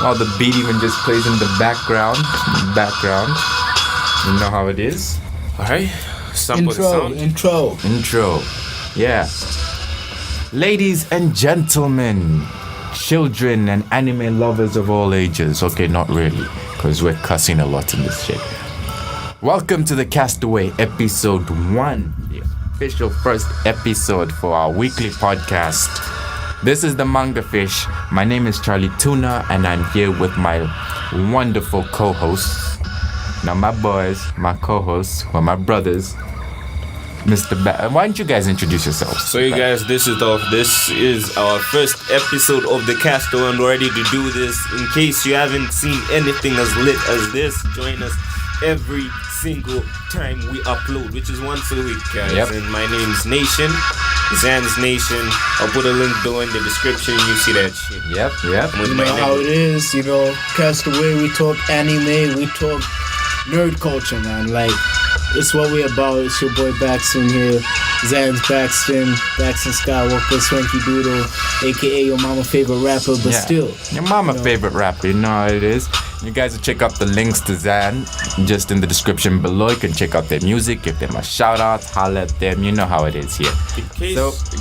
Oh, the beat even just plays in the background. You know how it is. All right. Sample the sound. Intro. Yeah. Ladies and gentlemen, children and anime lovers of all ages. Okay, not really, because we're cussing a lot in this shit. Welcome to the Castaway episode 1, the official first episode for our weekly podcast. This is the MangaFish. My name is Charly-Tuna, and I'm here with my wonderful co-hosts. Now, my boys, my co-hosts, or my brothers. Why don't you guys introduce yourselves? So, you guys, this is our first episode of the Castaway, and we're ready to do this. In case you haven't seen anything as lit as this, join us every single time we upload, which is once a week, guys. Yep. And my name's XansNation. I'll put a link below in the description. You see that shit. Yep. You know how it is, Castaway, we talk anime, we talk nerd culture, man. Like, it's what we're about. It's your boy Baxton here. Baxton Skywalkr, Swanky Doodle, aka your mama favorite rapper, but still. Your mama favorite rapper, you know how it is. You guys will check out the links to Zan just in the description below. You can check out their music, give them a shout out, holla at them. You know how it is here.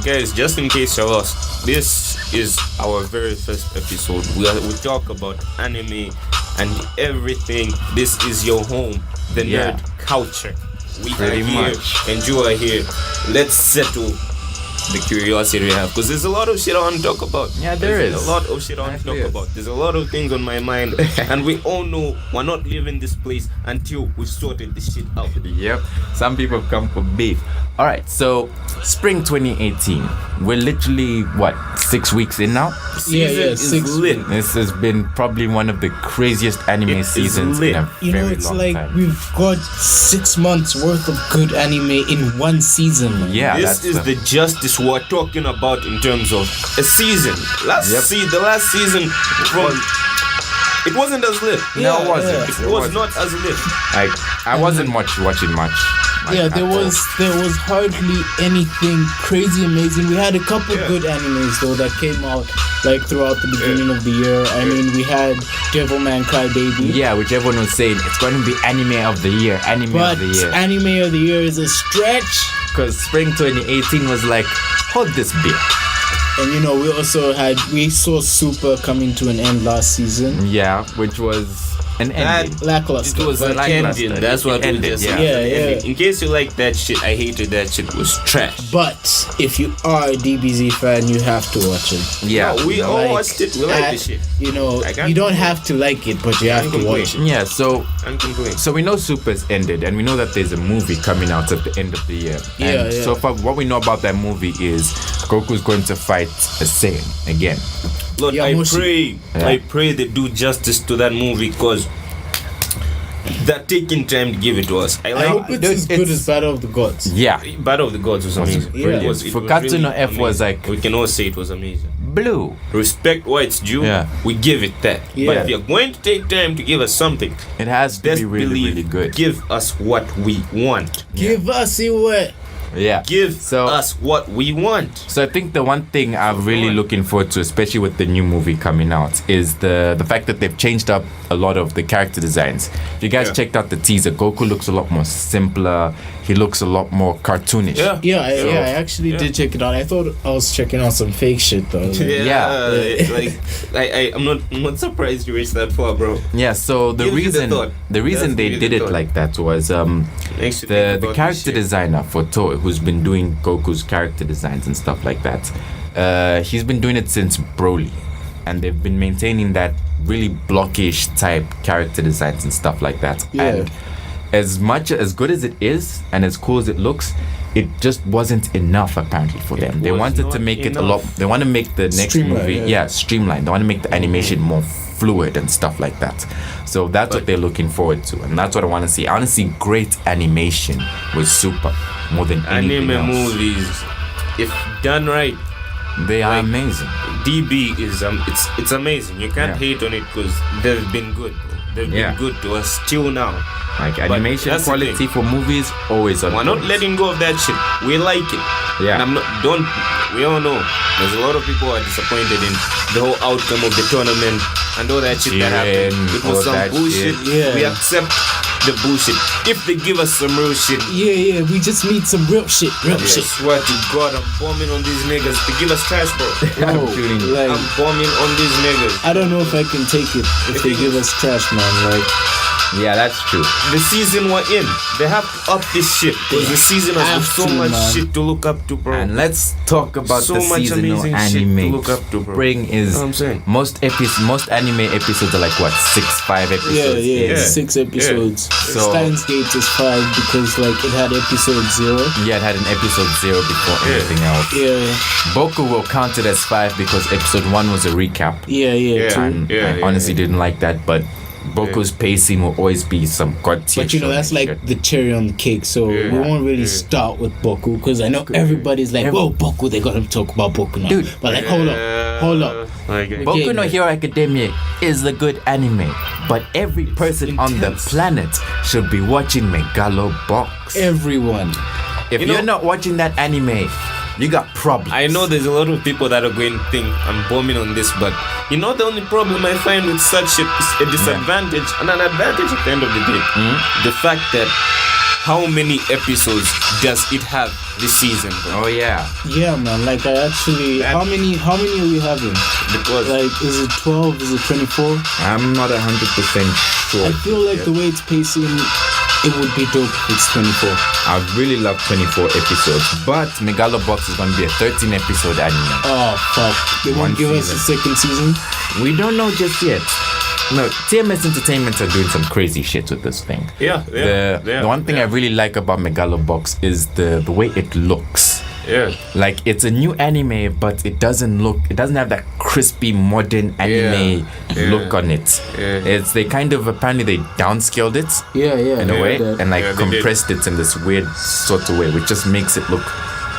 Guys, just in case you're lost, this is our very first episode. We talk about anime and everything. This is your home, the nerd culture. We Pretty are here, much. and you are here. Let's settle the curiosity we have, because there's a lot of shit I want to talk about. Yeah, there's a lot of shit I want to talk about. There's a lot of things on my mind, and we all know we're not leaving this place until we've sorted this shit out. Yep. Some people have come for beef. All right. So, spring 2018. We're literally 6 weeks in now. Season is lit. This has been probably one of the craziest anime seasons in a very long time. We've got 6 months worth of good anime in one season, man. Yeah, this is the justice we're talking about in terms of a season. The last season it wasn't as lit. No, it wasn't. It was not as lit. I wasn't watching much. There was hardly anything crazy amazing. We had a couple good animes though that came out like throughout the beginning of the year. I mean, we had Devilman Crybaby. Yeah, which everyone was saying it's going to be anime of the year. But anime of the year is a stretch. Because spring 2018 was like, hold this beer. And we saw Super coming to an end last season. Yeah, which was an ending. Lackluster. It was a ending. That's what we just said. Yeah. In case you like that shit, I hated that shit. It was trash. But if you are a DBZ fan, you have to watch it. Yeah, no, we all watched it. We like the shit. You don't have to like it, but you have to watch it. Yeah, so we know Super's ended, and we know that there's a movie coming out at the end of the year. So far, what we know about that movie is Goku's going to fight a Saiyan again. Lord, I pray they do justice to that movie, because they're taking time to give it to us. I hope it's as good as Battle of the Gods. Yeah, Battle of the Gods was amazing. For Katsuno F was like, we can all say it was amazing. Blue. Respect what it's due. Yeah. We give it that. Yeah. But if you're going to take time to give us something, it has to be really, really good. Give us what we want. Give us what. Yeah. Give us what we want. So I think the one thing I'm really looking forward to, especially with the new movie coming out, is the fact that they've changed up a lot of the character designs. If you guys checked out the teaser, Goku looks a lot more simpler. He looks a lot more cartoonish. I actually did check it out. I thought I was checking out some fake shit though. I'm not surprised you reached that far, bro. Yeah, so the reason they did it like that was the character designer for Toei, who's been doing Goku's character designs and stuff like that, he's been doing it since Broly, and they've been maintaining that really blockish type character designs and stuff like that. And as good as it is and as cool as it looks, it just wasn't enough apparently for them. They wanted to make it a lot. They want to make the next movie streamlined. They want to make the animation more fluid and stuff like that. So that's what they're looking forward to, and that's what I want to see. I want to see great animation with Super more than anything else. Anime movies, if done right, they are amazing. DB is it's amazing. You can't hate on it because they've been good. They've been good to us till now. Like animation quality for movies, always on. We're not letting go of that shit. We like it. Yeah. And we all know there's a lot of people who are disappointed in the whole outcome of the tournament and all that shit that happened. It was some bullshit. Yeah. We accept the bullshit. If they give us some real shit. Yeah, we just need some real shit. I swear to God, I'm bombing on these niggas. They give us trash, bro. I'm bombing on these niggas. I don't know if I can take it if they give us trash, man. Like, yeah, that's true. The season we're in, they have to up this shit because the season has got so much shit to look up to, bro. And let's talk about so the much seasonal amazing anime. shit to look up to, bro. Spring is most anime episodes are like what 5 episodes. Yeah, 6 episodes. So Steins Gate is 5 because like it had episode 0. Yeah, it had an episode 0 before anything else. Yeah. Boku will count it as 5 because episode 1 was a recap. Yeah. I honestly didn't like that, but Boku's pacing will always be some god tier. But that's like the cherry on the cake. So we won't really start with Boku because I know everybody's like, "Whoa, Boku! They're gonna talk about Boku now." Dude, but like, hold up. Okay. Boku no Hero Academia is a good anime, but every person on the planet should be watching Megalobox. Everyone. If you're not watching that anime, you got problems. I know there's a lot of people that are going to think I'm bombing on this, but the only problem I find with such shit is a disadvantage and an advantage at the end of the day. The fact that how many episodes does it have this season, bro? Oh yeah. Yeah, man. Like I actually, how many are we having? Because like, is it 12? Is it 24? I'm not 100% sure. I feel like the way it's pacing, it would be dope if it's 24. I really love 24 episodes, but Megalobox is going to be a 13 episode anime. Oh fuck! They won't give us a second season. We don't know just yet. No, TMS Entertainment are doing some crazy shit with this thing. The one thing I really like about Megalobox is the way it looks. Yeah. Like it's a new anime, but it doesn't have that crispy modern anime look on it. They apparently they downscaled it. In a way, and like compressed it in this weird sort of way, which just makes it look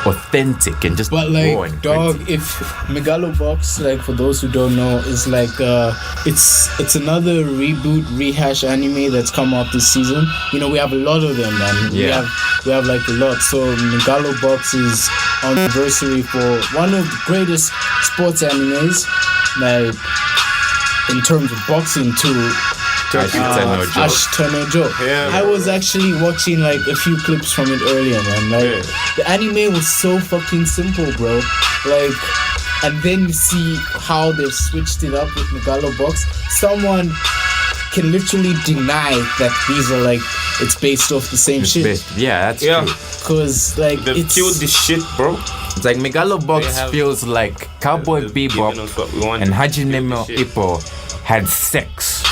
authentic and just but like raw and dog pretty. If Megalobox, like for those who don't know, is like it's another reboot rehash anime that's come out this season. We have a lot of them, man. We have like a lot. So Megalobox is on anniversary for one of the greatest sports animes, like in terms of boxing too. Ashita no Joe. I was actually watching like a few clips from it earlier, man. Like the anime was so fucking simple, bro. Like, and then you see how they've switched it up with Megalobox. Someone can literally deny that these are like it's based off the same shit. That's true. Cause like they've killed the shit, bro. It's like Megalobox feels like Cowboy Bebop and Hajime no Ippo had sex.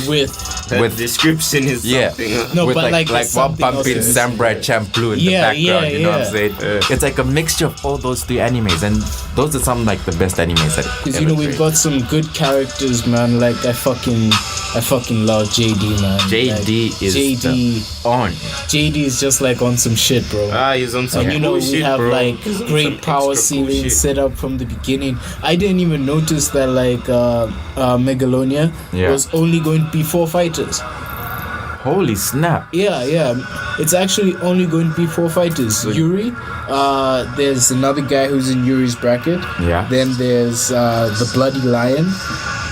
With description is something. No, with but like one bumping Samurai Champloo in the background. You know what I'm saying? It's like a mixture of all those 3 animes, and those are some like the best animes that. Because we've got some good characters, man. Like I fucking love JD, man. JD is on. JD is just like on some shit, bro. He's on some and bullshit, we have bro. Like great power ceiling set up from the beginning. I didn't even notice that like Megalonia was only going to be 4 fighters. Holy snap. Yeah. It's actually only going to be 4 fighters. Yuri, there's another guy who's in Yuri's bracket. Yeah. Then there's the Bloody Lion.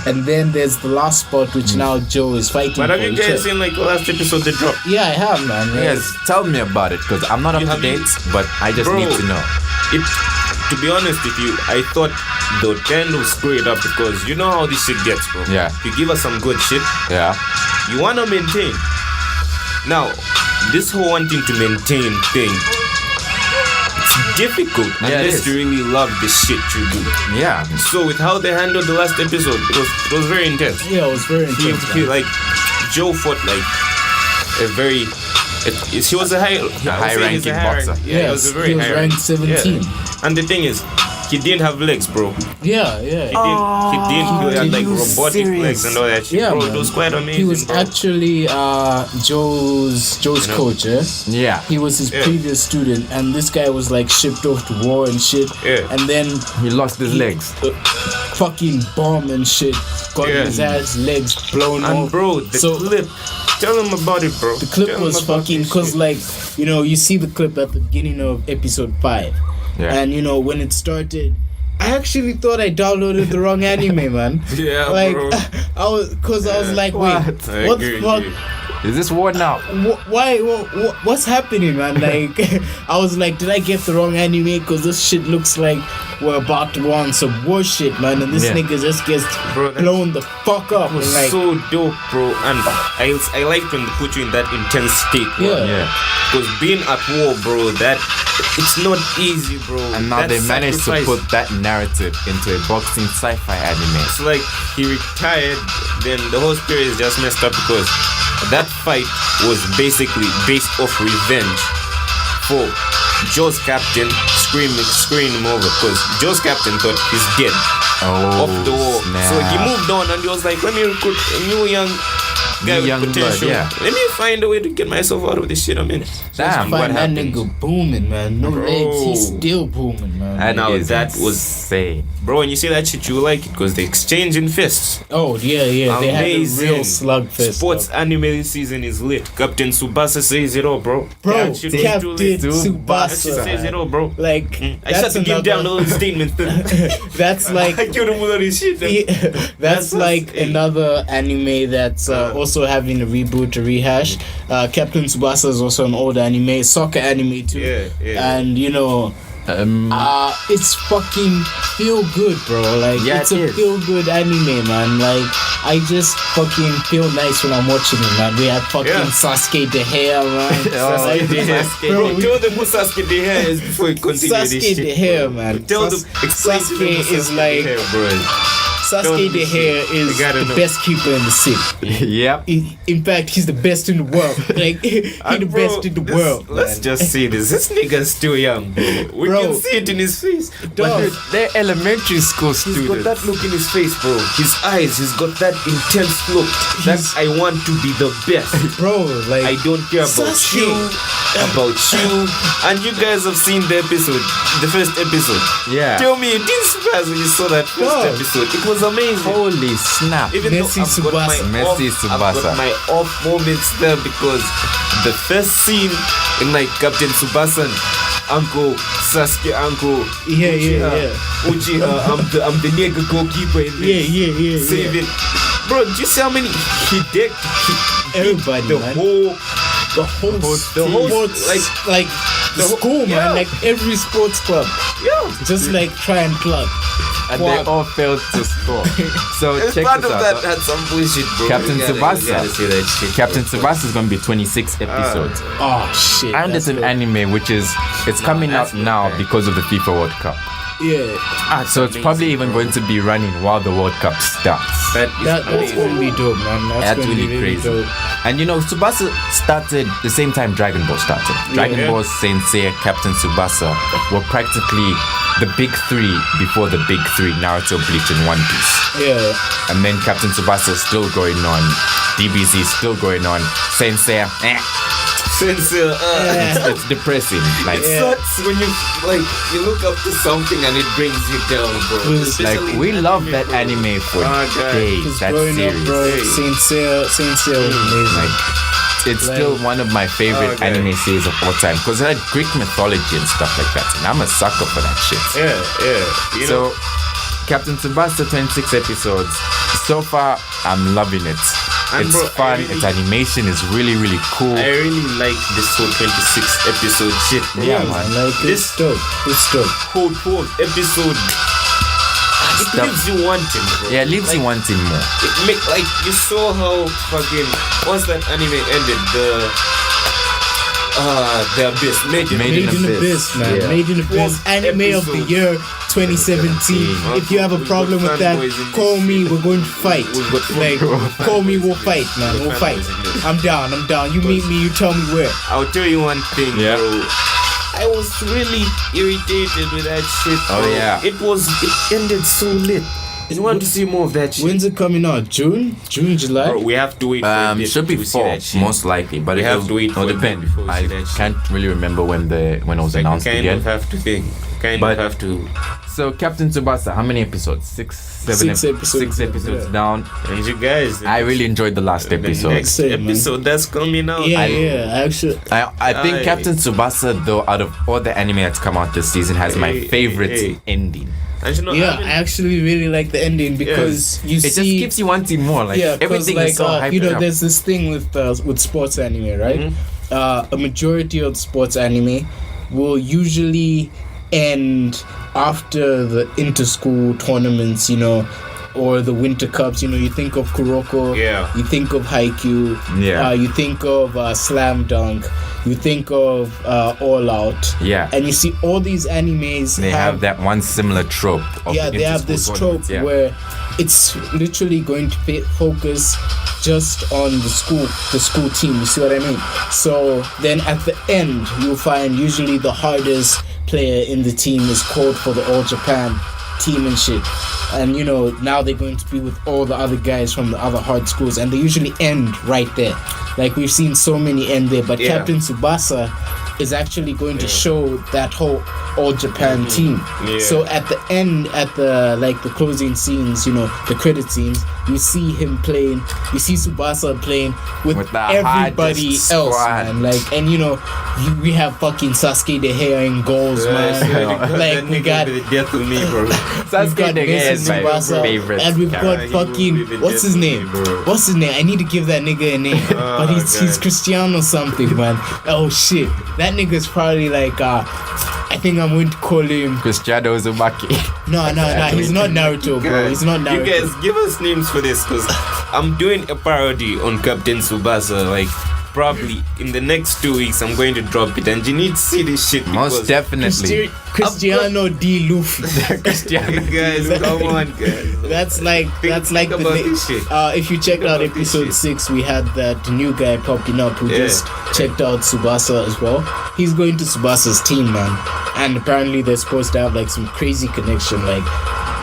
And then there's the last spot, which now Joe is fighting. But have you guys seen like the last episode they dropped? Yeah, I have, man. Yes, tell me about it, because I'm not up to date, but I just need to know. To be honest with you, I thought they'll kind of screw it up because you know how this shit gets, bro. Yeah. If you give us some good shit, you wanna maintain. Now, this whole wanting to maintain thing, it's difficult unless you really love the shit you do. Yeah. So with how they handled the last episode, it was very intense. Yeah, it was very intense. He like Joe fought like a very. He was a high-ranking boxer. Yeah, he was ranked 17. Yeah. And the thing is, he didn't have legs, bro. Yeah. He had like robotic legs and all that shit, Yeah, bro. man. It was quite amazing. He was bro. actually Joe's coach, eh? Yeah. He was his previous student, and this guy was like shipped off to war and shit. Yeah. And then He lost his legs. fucking bomb and shit. Got his ass legs blown And off. bro, the clip. Tell him about it, bro. The clip was fucking, cause like, you know, you see the clip at the beginning of episode 5. Yeah. And you know, when it started, I actually thought I downloaded the wrong anime, man. Yeah, like, bro. I was like, wait, What? what the fuck? Is this war now? Why? What's happening, man? Like, I was like, did I get the wrong anime? Cause this shit looks like we're about to go on some war shit, man. And this nigga just gets blown the fuck up. Was like, so dope, bro. And I liked when they put you in that intense state. Bro. Yeah. Because being at war, bro, it's not easy, bro. And now That they managed to sacrifice. put that narrative into a boxing sci-fi anime. It's like he retired, then the whole story is just messed up because that fight was basically based off revenge for Joe's captain screwing him over because Joe's captain thought he's dead off the war. Snap. So he moved on and he was like, let me recruit a new young guy Young with potential. blood, yeah. Let me find a way to get myself out of this shit I'm in. Damn, what find that happened? nigga booming, man. No Bro. legs, he's still booming, man. And Now that that was- insane. Bro, when you see that shit, you like it because they exchange in fists. Oh yeah, they had a Amazing. real slugfest. Sports anime this season is lit. Captain Tsubasa says it all, bro. Bro, That shit is Captain too lit. Tsubasa. That shit says it all, bro. Like, I shut the game down, all the statements. that's like I killed him with all this shit. that's like another anime that's also having a reboot, a rehash. Captain Tsubasa is also an old anime, soccer anime too. Yeah. And you know, it's fucking feel good, bro. Like, Yeah, it's it a is. feel good anime, man. Like, I just fucking feel nice when I'm watching it, man. We have fucking Sasuke the hair, man. Sasuke the hair. Bro, Bro, tell them who Sasuke the hair is before you continue this Sasuke shit. the hair, man. Tell them, explain to them who Sasuke is Sasuke like the hair, bro. Sasuke the hair is I gotta the know. best keeper in the city. Yep. In fact, he's the best in the world. Like, he's the And bro, best in the world. Let's man. just say this. This nigga's still young, bro. We Bro. can see it in his face. Dog. They're elementary school He's got students. that look in his face, bro. His eyes, he's got that intense look. That I want to be the best. Bro, like, I don't care about Sasuke. you, and you guys have seen the first episode. Yeah. Tell me, you didn't surprise when you saw that first Dog. episode. It was amazing. Holy snap. Even Messi though I've got Tsubasa. my Messi off, I've got Tsubasa. my off moments there because the first scene in like Captain Tsubasa, and Uncle Sasuke, Uncle Yeah. Uchiha, I'm the nigga goalkeeper in this. Yeah. Saving. Bro, do you see how many he decked? Everybody, The man. whole The whole sports, like the whole- school, man. yeah. Like every sports club, just like try and plug. And they all failed to score. So As check part this of out. that had some bullshit, bro. Captain You gotta see that Tsubasa. shit, Captain bro. Tsubasa is going to be 26 episodes. Oh shit! And it's an anime which is coming out that's not now bad. because of the FIFA World Cup. Yeah, So it's probably even going to be running while the World Cup starts. That is that's amazing. gonna be dope, man. That's gonna really be crazy. dope. And you know, Tsubasa started the same time Dragon Ball started. Dragon Ball, Sensei, Captain Tsubasa were practically the big three before the big three, Naruto, Bleach, and One Piece. Yeah, And then Captain Tsubasa is still going on. DBZ is still going on. Sensei, Since it's depressing. Like, it sucks when you look up to something and it brings you down, bro. like Especially we in love anime, that bro. anime for God. days. because That growing series. up, bro, Sensei was amazing. Like, it's still one of my favorite Okay. anime series of all time because it had Greek mythology and stuff like that, and I'm a sucker for that shit. Yeah. You know, So, Captain Tsubasa 26 episodes. So far, I'm loving it. And It's bro, I fun. really- Its animation is really, really cool. I really like this whole 26 episode shit, bro. Yeah, Yeah, man. man. Like it's dope. It's dope. Whole episode. It Stuff. leaves you wanting, bro. Yeah, it leaves you wanting more. It make like you saw how fucking once that anime ended, the Abyss made Made Made in Abyss. Abyss, man. Yeah. Made in Abyss. 12 Anime of the episodes. year 2017. If you have a problem with that, call me. We're going to fight. We've got Like, call me. We'll fight, man. We'll fight. I'm down. You meet me. You tell me where. I'll tell you one thing, Yeah. bro. I was really irritated with that shit. Oh, bro. yeah. It ended so lit. You want to see more of that shit? When's it coming out? June, July? Bro, we have to wait for it Should be to see fall, that shit. most likely. But We have to wait no, for it depend. before we see I that shit. can't really remember when it was Like, announced kind again. of have to think. But- Have to. So Captain Tsubasa, how many episodes? Six episodes. 6 episodes yeah. down. And you guys. I really enjoyed the last the episode. next Same, man. episode that's coming out. Yeah, actually. I think Aye. Captain Tsubasa, though, out of all the anime that's come out this season, has my favorite ending. And you know, Yeah, I mean, I actually really like the ending because you It just see. keeps you wanting more. Like Yeah, because everything like is so hyped you know, up. there's this thing with sports anime, right? Mm-hmm. A majority of sports anime will usually end after the inter-school tournaments, you know, or the winter cups. You know, you think of Kuroko, Yeah. you think of Haikyuu, Yeah. you think of Slam Dunk, you think of All Out, Yeah. and you see all these animes They have that one similar trope. Of yeah, the they have inter-school this trope tournaments, yeah. where it's literally going to focus just on the school team. You see what I mean? So then at the end, you'll find usually the hardest player in the team is called for the All Japan team and shit. And you know, now they're going to be with all the other guys from the other hard schools, and they usually end right there. Like we've seen so many end there, but Yeah. Captain Tsubasa is actually going to show that whole All Japan team. Yeah. So at the end, at the closing scenes, you know, the credit scenes, you see him playing, you see Tsubasa playing with With the everybody hardest else, squad. man. Like, and you know, we have fucking Sasuke the hair in goals, man. Like we got death to me, bro. We've got Sasuke Mrs. is my Tsubasa, favorite and we've character. got He will fucking be the what's his death name? of me, bro. What's his name? I need to give that nigga a name, but he's God. Cristiano something, man. Oh shit, that nigga's probably like I think I'm going to call him. Cristiano Uzumaki. No, he's not Naruto, bro. He's not You Naruto. guys give us names for this, because I'm doing a parody on Captain Tsubasa. Like, probably in the next 2 weeks, I'm going to drop it, and you need to see this shit. Most because- definitely. Cristiano D. Luffy. Cristiano. Guys, come on, guys. That's like Think the about name. this shit. If you checked out about this episode shit. 6, we had that new guy popping up who Yeah. just checked out Tsubasa as well. He's going to Tsubasa's team, man, and apparently they're supposed to have like some crazy connection. Like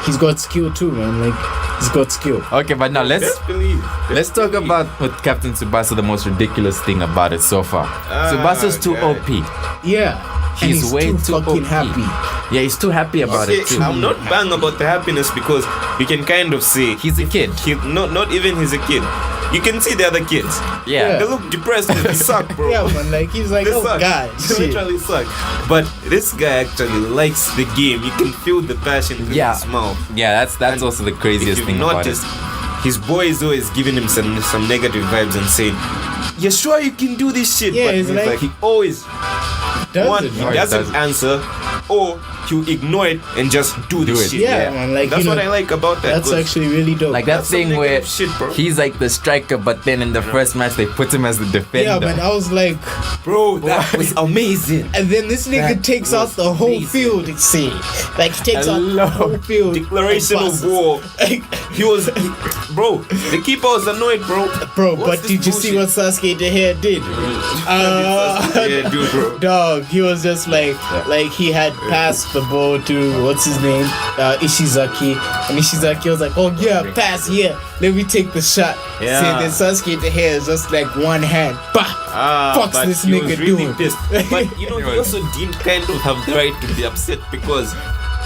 he's got skill too, man. Like he's got skill. Okay, but now let's Just believe. let's talk about with Captain Tsubasa. The most ridiculous thing about it so far. Tsubasa's too God. OP. Yeah, and He's way too too fucking OP. happy. Yeah, he's too happy about Okay, it too. I'm not bang about the happiness, because you can kind of see He's a kid. not even he's a kid. You can see the other kids. Yeah. They look depressed. They suck, bro. Yeah, man. Like he's like, They oh suck. god, They shit. literally suck. But this guy actually likes the game. You can feel the passion in Yeah. his mouth. Yeah, that's also the If craziest you've thing about it. noticed, his boy is always giving him some negative vibes and saying, "You're sure you can do this shit?" Yeah, but it's he's like- he always Does it, he man? doesn't answer, or he'll ignore it and just do Do this it. shit. Yeah, man. Like That's you what know, I like about that. that's 'cause actually really dope. Like that That's some thing where negative shit, bro. he's like the striker, but then in the first match they put him as the defender. yeah, man. I was like, bro, that was amazing. and then this nigga That takes out the whole amazing. field. It see, like he takes out Hello. the whole field. Declaration and of passes. war. Like, Bro, the keeper was annoyed, bro. bro, What's but this did you see what Sasuke the hair did? Yeah, dude, bro. Dog, he was just like he had passed the ball to what's his name, Ishizaki, and Ishizaki was like, oh yeah, pass here, let me take the shot. Yeah. See, then Sasuke the hair is just like one hand, bah. Fuck's But this he nigga was really doing? pissed. But you know, he also didn't kind of have the right to be upset, because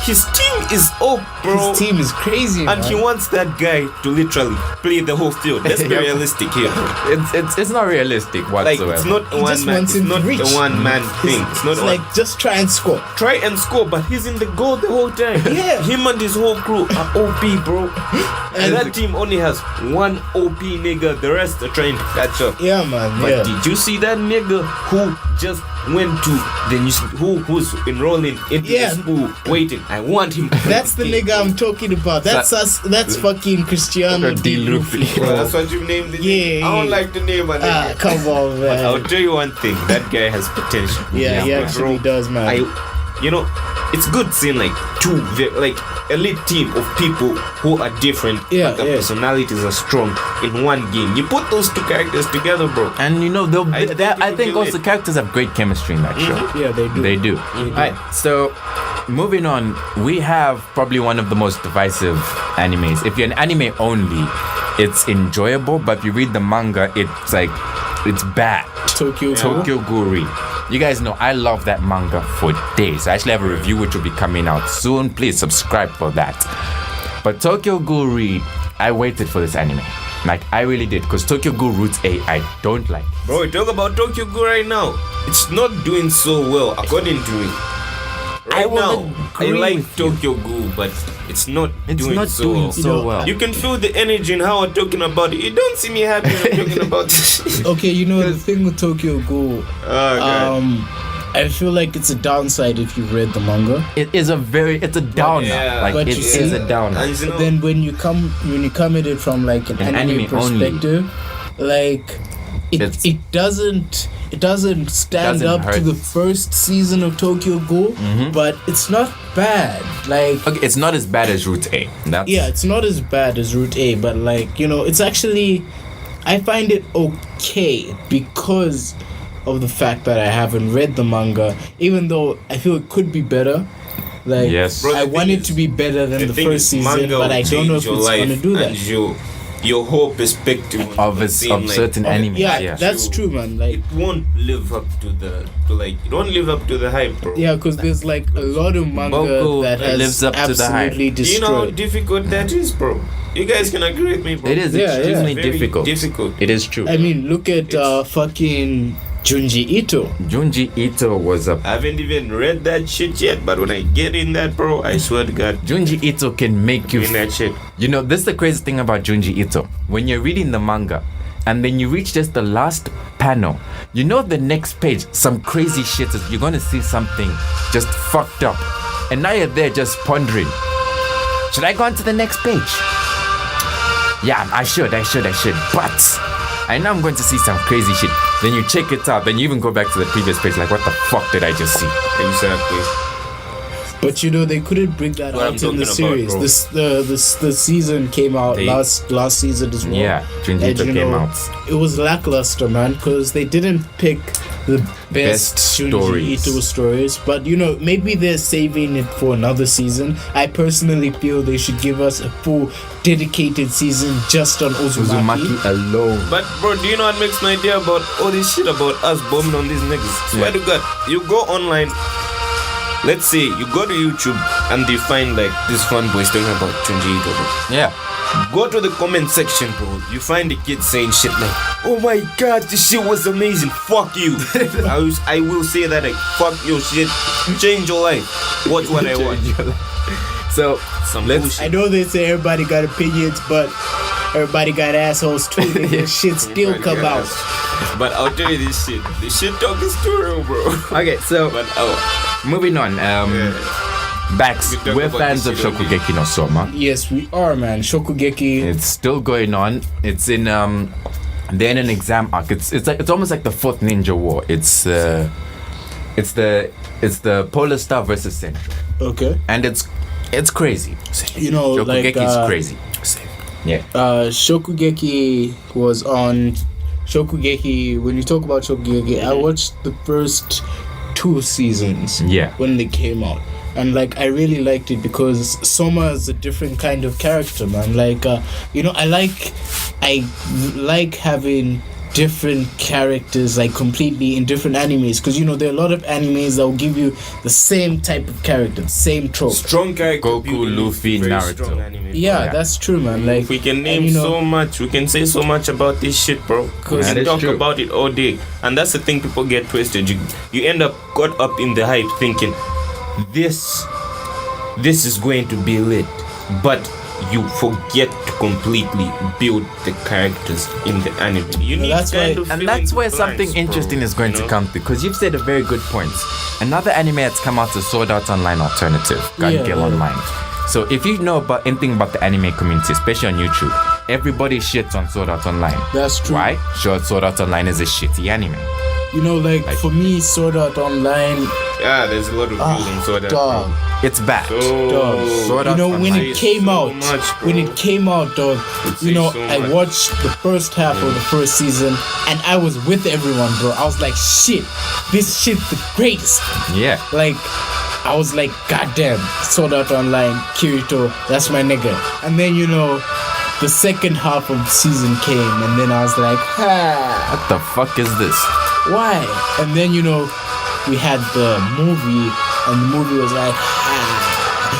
his team is up, bro. His team is crazy, And man. he wants that guy to literally play the whole field. Let's be Yeah. realistic here. It's not realistic Like, whatsoever. it's not a He one just man. wants It's him to not reach. a one man thing. It's not It's a like just try and score. try and score, but he's in the goal the whole time. Yeah. Him and his whole crew are OP, bro. And that team only has one OP nigga. The rest are trying to catch up. Yeah, man. But Yeah. did you see that nigga who just went to who's enrolling into Yeah. the school waiting? I want him. To That's the play. nigga I'm talking about. That's us. That's fucking Cristiano D. D. Luffy. Luffy. Bro, that's what you named it. Yeah, I don't yeah. like the name of that. Come on, But I'll man. tell you one thing. That guy has potential. Yeah, he but actually bro, does, man. you know, it's good seeing like two like elite team of people who are different, but their personalities are strong in one game. You put those two characters together, bro, and you know I think also the characters have great chemistry in that show. Yeah, they do. Alright, so moving on, we have probably one of the most divisive animes. If you're an anime only, it's enjoyable, but if you read the manga, it's like it's bad. Tokyo Ghoul. You guys know I love that manga for days. I actually have a review which will be coming out soon. Please subscribe for that. But Tokyo Ghoul, I waited for this anime. Like, I really did, because Tokyo Ghoul Roots A, I don't like. Bro, we talk about Tokyo Ghoul right now. It's not doing so well, according to me. I like Tokyo Ghoul, but it's not doing so well. You can feel the energy in how I'm talking about it. You don't see me happy when I'm talking about this. Okay, you know, the thing with Tokyo Ghoul, I feel like it's a downside if you read the manga. It's a downer. Yeah. Like, but it is a downer. And, you know, then when you come at it from like an anime perspective, like it doesn't stand up to the first season of Tokyo Ghoul, but it's not bad. Like, okay, it's not as bad as Route A. It's not as bad as Route A, but like, you know, it's actually, I find it okay because of the fact that I haven't read the manga, even though I feel it could be better. Like, yes. I want it to be better than the first season, but I don't know if it's going to do that. Your whole perspective of certain anime. Yeah, that's true, man. Like, it won't live up to the hype, bro. Yeah, because there's like a lot of manga that has lives up to the hype. Destroyed. Do you know how difficult that is, bro? You guys can agree with me, bro. It is extremely difficult. It is true. I mean, look at fucking Junji Ito. Junji Ito was I haven't even read that shit yet, but when I get in that, bro, I swear to God, Junji Ito can make you in that shit. You know, this is the crazy thing about Junji Ito. When you're reading the manga and then you reach just the last panel, you know the next page, some crazy shit is, you're gonna see something just fucked up. And now you're there just pondering, should I go on to the next page? Yeah, I should. But I know I'm going to see some crazy shit. Then you check it out. Then you even go back to the previous page. Like, what the fuck did I just see? Exactly. But you know, they couldn't bring that out in the series. The season came out last season as well. Yeah, Junji Ito came out. It was lackluster, man, because they didn't pick the best Junji Ito stories. But you know, maybe they're saving it for another season. I personally feel they should give us a full dedicated season just on Uzumaki alone. But bro, do you know what makes me idea about all this shit about us bombing on these niggas? Swear to God, you go online. Let's say you go to YouTube and they find like this fanboys talking about Junji Ito, bro. Yeah. Go to the comment section, bro. You find the kids saying shit like, "Oh my God, this shit was amazing. Fuck you." I will say that, like, fuck your shit. Change your life. Watch what I want. So I know they say everybody got opinions, but everybody got assholes too. This shit still come out. But I'll tell you this shit. This shit talk is too real, bro. Okay, so moving on. Bax, we're fans of Shokugeki no Soma. Yes, we are, man. Shokugeki. It's still going on. It's in they're in an exam arc. It's almost like the fourth Ninja War. It's the Polar Star versus Central. Okay. And it's crazy. You know, Shokugeki is crazy. Yeah. Shokugeki was on Shokugeki. When you talk about Shokugeki, I watched the first 2 seasons. Yeah. When they came out. And like, I really liked it because Soma is a different kind of character, man. Like, you know, I like having different characters, like, completely in different animes, because you know there are a lot of animes that will give you the same type of character, same trope. Strong character. Goku, Luffy, Naruto. Yeah, that's true, man. Like, we can name so much. We can say so much about this shit, bro. We can talk about it all day, and that's the thing. People get twisted. You end up caught up in the hype, thinking this is going to be lit, but you forget to completely build the characters in the anime. You need that's where something interesting is going to come, because you've said a very good point. Another anime that's come out is Sword Art Online Alternative, Gun Gale Online. So if you know about anything about the anime community, especially on YouTube, everybody shits on Sword Art Online. That's true. Why? Sure, Sword Art Online is a shitty anime. You know, like for me, Sword Art Online. Yeah, there's a lot of views on Sword Art. Dog. It's bad. Dog. You know, when it came out, dog, you know, I watched the first half of the first season and I was with everyone, bro. I was like, shit, this shit's the greatest. Yeah. Like, I was like, goddamn, Sword Art Online, Kirito, that's my nigga. And then, you know, the second half of the season came and then I was like, what the fuck is this? Why? And then, you know, we had the movie and the movie was like,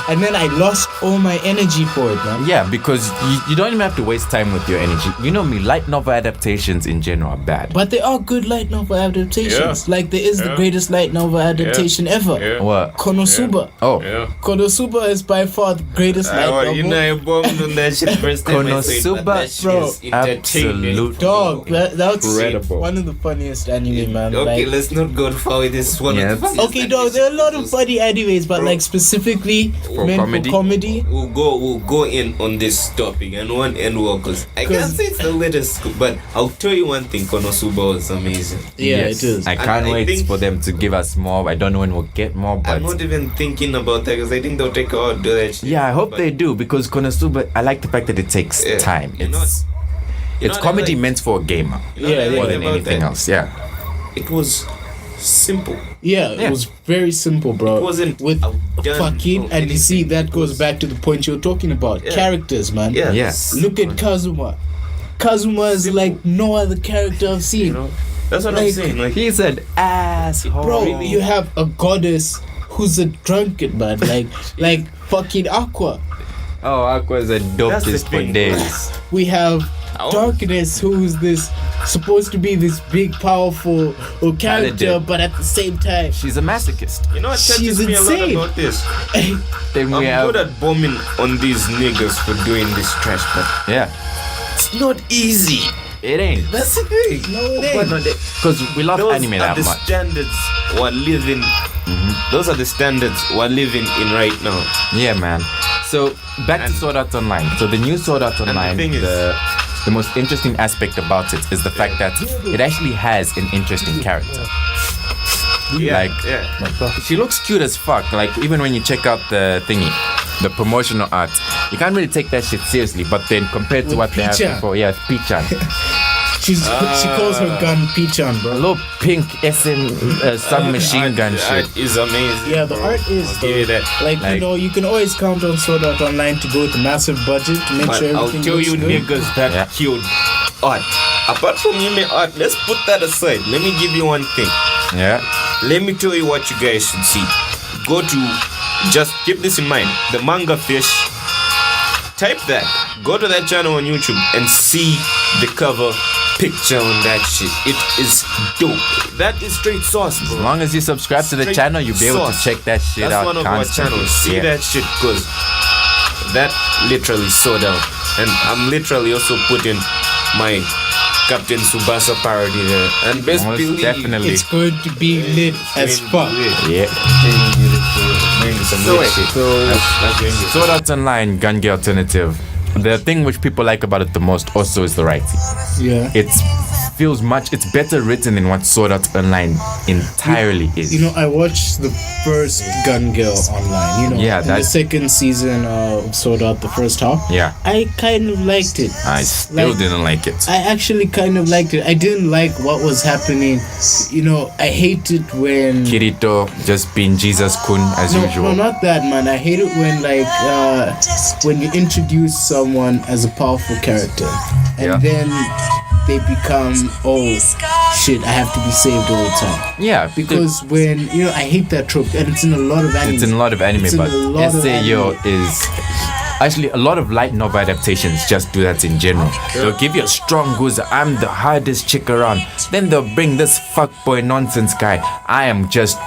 and then I lost all my energy for it, man. Yeah, because you don't even have to waste time with your energy. You know me, light novel adaptations in general are bad. But they are good light novel adaptations. Yeah. Like there is the greatest light novel adaptation ever. Yeah. What? Konosuba. Oh. Yeah. Konosuba is by far the greatest light novel. You know, I bombed on that shit first time I saw it, but that shit Bro, is entertaining. absolute Dog, that's incredible. one of the funniest anime, man. Okay, like, let's not go far with this one. Yeah. Of the funniest okay, dog, there are a lot of animations. funny animes, but like specifically For meant comedy? for comedy. We'll go in on this topic and one end well, because I can't say it's the latest, but I'll tell you one thing, Konosuba was amazing. Yeah, Yes. it is. I can't I wait think- for them to give us more. I don't know when we'll get more, but I'm not even thinking about that because I think they'll take a while to do that shit. yeah, I hope But they do, because Konosuba, I like the fact that it takes Yeah. time. You know It's what I comedy like? meant for a gamer you know what I Yeah, more like than about anything that? else. Yeah. It was simple. Yeah, Yeah. it was very simple, bro. It wasn't with outdone fucking, or and you see anything. that goes back to the point you're talking about. Yeah. Characters, man. Yeah. Yes. Look at Kazuma. Kazuma is Simple. like no other character I've seen. You know, that's what I'm Like, saying. Like, He's an asshole. Bro, you have a goddess who's a drunkard, man. Like fucking Aqua. Oh, Aqua's a That's dopest the for thing. days. We have Oh. Darkness, who's this supposed to be this big, powerful character, Paladin. but at the same time, She's a masochist. you know what She's touches me a lot insane. about this? Then we I'm have good at bombing on these niggas for doing this trash, but yeah. it's not easy. It ain't. That's the thing. No, it ain't. Because we love Those anime are that the much. standards we're living. Those are the standards we're living in right now. Yeah, man. So back to And- Sword Art Online. So the new Sword Art the Online, thing is- the most interesting aspect about it is the fact that it actually has an interesting character. Like, yeah. she looks cute as fuck. Like, even when you check out the thingy, the promotional art, you can't really take that shit seriously. But then compared to With what they have Pichan. before, yeah, Pichan. she calls her gun Pichan, A bro. little pink SM submachine gun The shit. art is amazing. Yeah, the bro. art is I'll give you that. like, Like- you know, you can always count on Sword Art Online to go with a massive budget to make But sure I'll everything tell looks you good. niggas that Yeah. killed art. Apart from anime art, let's put that aside. Let me give you one thing. Yeah. Let me tell you what you guys should see. Go to, just keep this in mind, the MangaFish. Type that. Go to that channel on YouTube and see the cover picture on that shit. It is dope. That is straight sauce, As bro. long as you subscribe to the Straight channel, you'll be able to sauce. check that shit That's out one of our constantly. channels. See Yeah. that shit, cause that literally sold out. And I'm literally also putting my Captain Tsubasa parody there. And best Most believe definitely. It's going to be lit as fuck. Yeah. So wait, that's Sword Art Online, Gun Gear Alternative. The thing which people like about it the most also is the writing. Yeah. It feels it's better written than what Sword Art Online entirely is. You know, I watched the first Gun Girl online. You know, Yeah, in the that's- second season of Sword Art, the first half. Yeah. I kind of liked it. I still Like- didn't like it. I actually kind of liked it. I didn't like what was happening. You know, I hated when. Kirito just being Jesus Kun as No, usual. not that, man. I hate it when when you introduce someone as a powerful character and Yeah. then they become, oh shit, I have to be saved all the time. Yeah, Because when, you know, I hate that trope, and it's in a lot of anime. it's in a lot of anime, It's in but a lot of SAO anime. is actually a lot of light novel adaptations just do that in general. They'll give you a strong goose, I'm the hardest chick around. Then they'll bring this fuckboy nonsense guy. I am just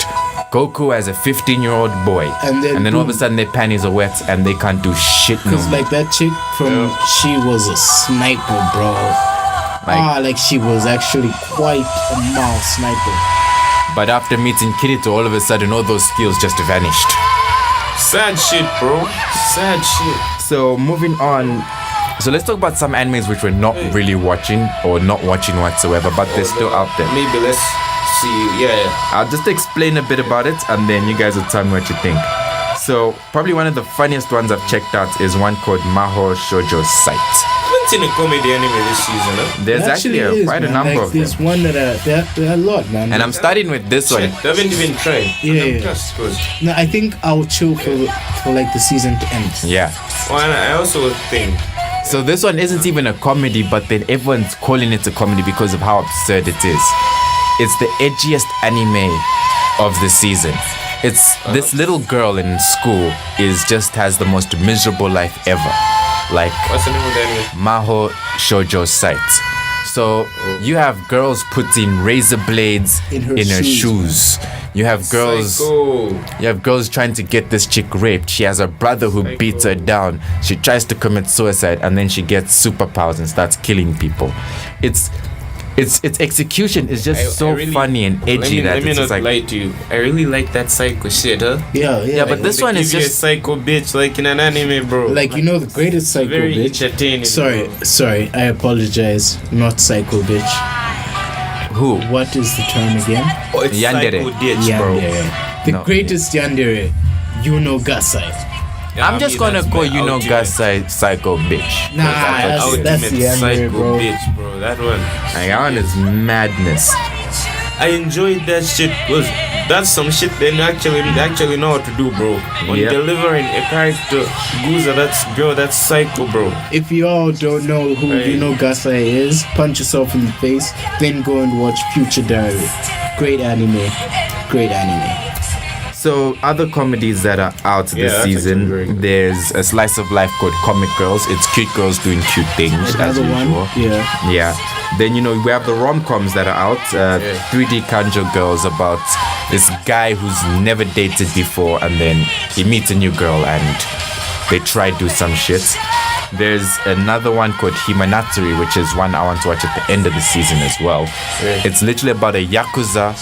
Goku as a 15-year-old boy. And then all of a boom. sudden their panties are wet and they can't do shit no Because more. like that chick from she was a sniper, bro. Like she was actually quite a mouse sniper. But after meeting Kirito, all of a sudden all those skills just vanished. sad shit, bro. Sad shit. So moving on. So let's talk about some animes which we're not really watching or not watching whatsoever, but they're still out there. Maybe let's See, yeah. I'll just explain a bit about it, and then you guys will tell me what you think. So, probably one of the funniest ones I've checked out is one called Mahou Shoujo Site. I haven't seen a comedy anime this season, huh? There's actually quite a number of them. There's one that there are a lot, man. And I'm starting with this one. They haven't even tried. Yeah. Just good. No, I think I'll chill for like the season to end. Yeah. Well, and I also think. So this one isn't even a comedy, but then everyone's calling it a comedy because of how absurd it is. It's the edgiest anime of the season. It's this little girl in school has the most miserable life ever. Like, What's the name of the anime? Mahou Shoujo Site. So you have girls putting razor blades in her shoes. You have girls trying to get this chick raped. She has a brother who beats her down. She tries to commit suicide, and then she gets superpowers and starts killing people. Its execution is just really funny and edgy. Let me not lie to you. I really like that psycho shit, huh? Yeah. But this one is just a psycho bitch, like in an anime, bro. Like, the greatest psycho very bitch. Entertaining. Sorry. I apologize. Not psycho bitch. Who? What is the term again? Oh, it's Yandere. psycho bitch, bro. The greatest yandere. Gasai. Yeah, I'm just gonna call Gasai psycho bitch. Nah, that's the yandere, psycho bro. bitch, bro. That one is madness. I enjoyed that shit because that's some shit they actually know how to do, bro. When delivering a character, Guza, that's psycho, bro. If you all don't know who Gasai is, punch yourself in the face, then go and watch Future Diary. Great anime. So other comedies that are out this season, there's a slice of life called Comic Girls. It's cute girls doing cute things as usual. Yeah. Then we have the rom-coms that are out. 3D Kanjo Girls, about this guy who's never dated before, and then he meets a new girl and they try to do some shit. There's another one called Himanatsuri, which is one I want to watch at the end of the season as well. It's literally about a yakuza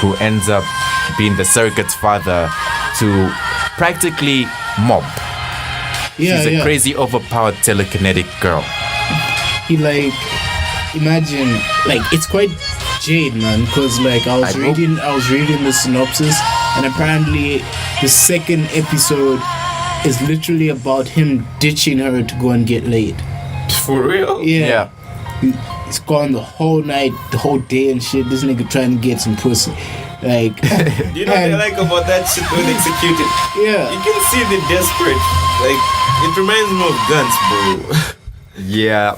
who ends up being the surrogate's father to practically mob. She's a crazy, overpowered telekinetic girl. Imagine, it's quite jade, man, because I was reading the synopsis, and apparently the second episode is literally about him ditching her to go and get laid. For real? Yeah. He's gone the whole night, the whole day and shit. This nigga trying to get some pussy. You know what I like about that shit when executed? Yeah. You can see the desperate. It reminds me of Guns, bro. Yeah.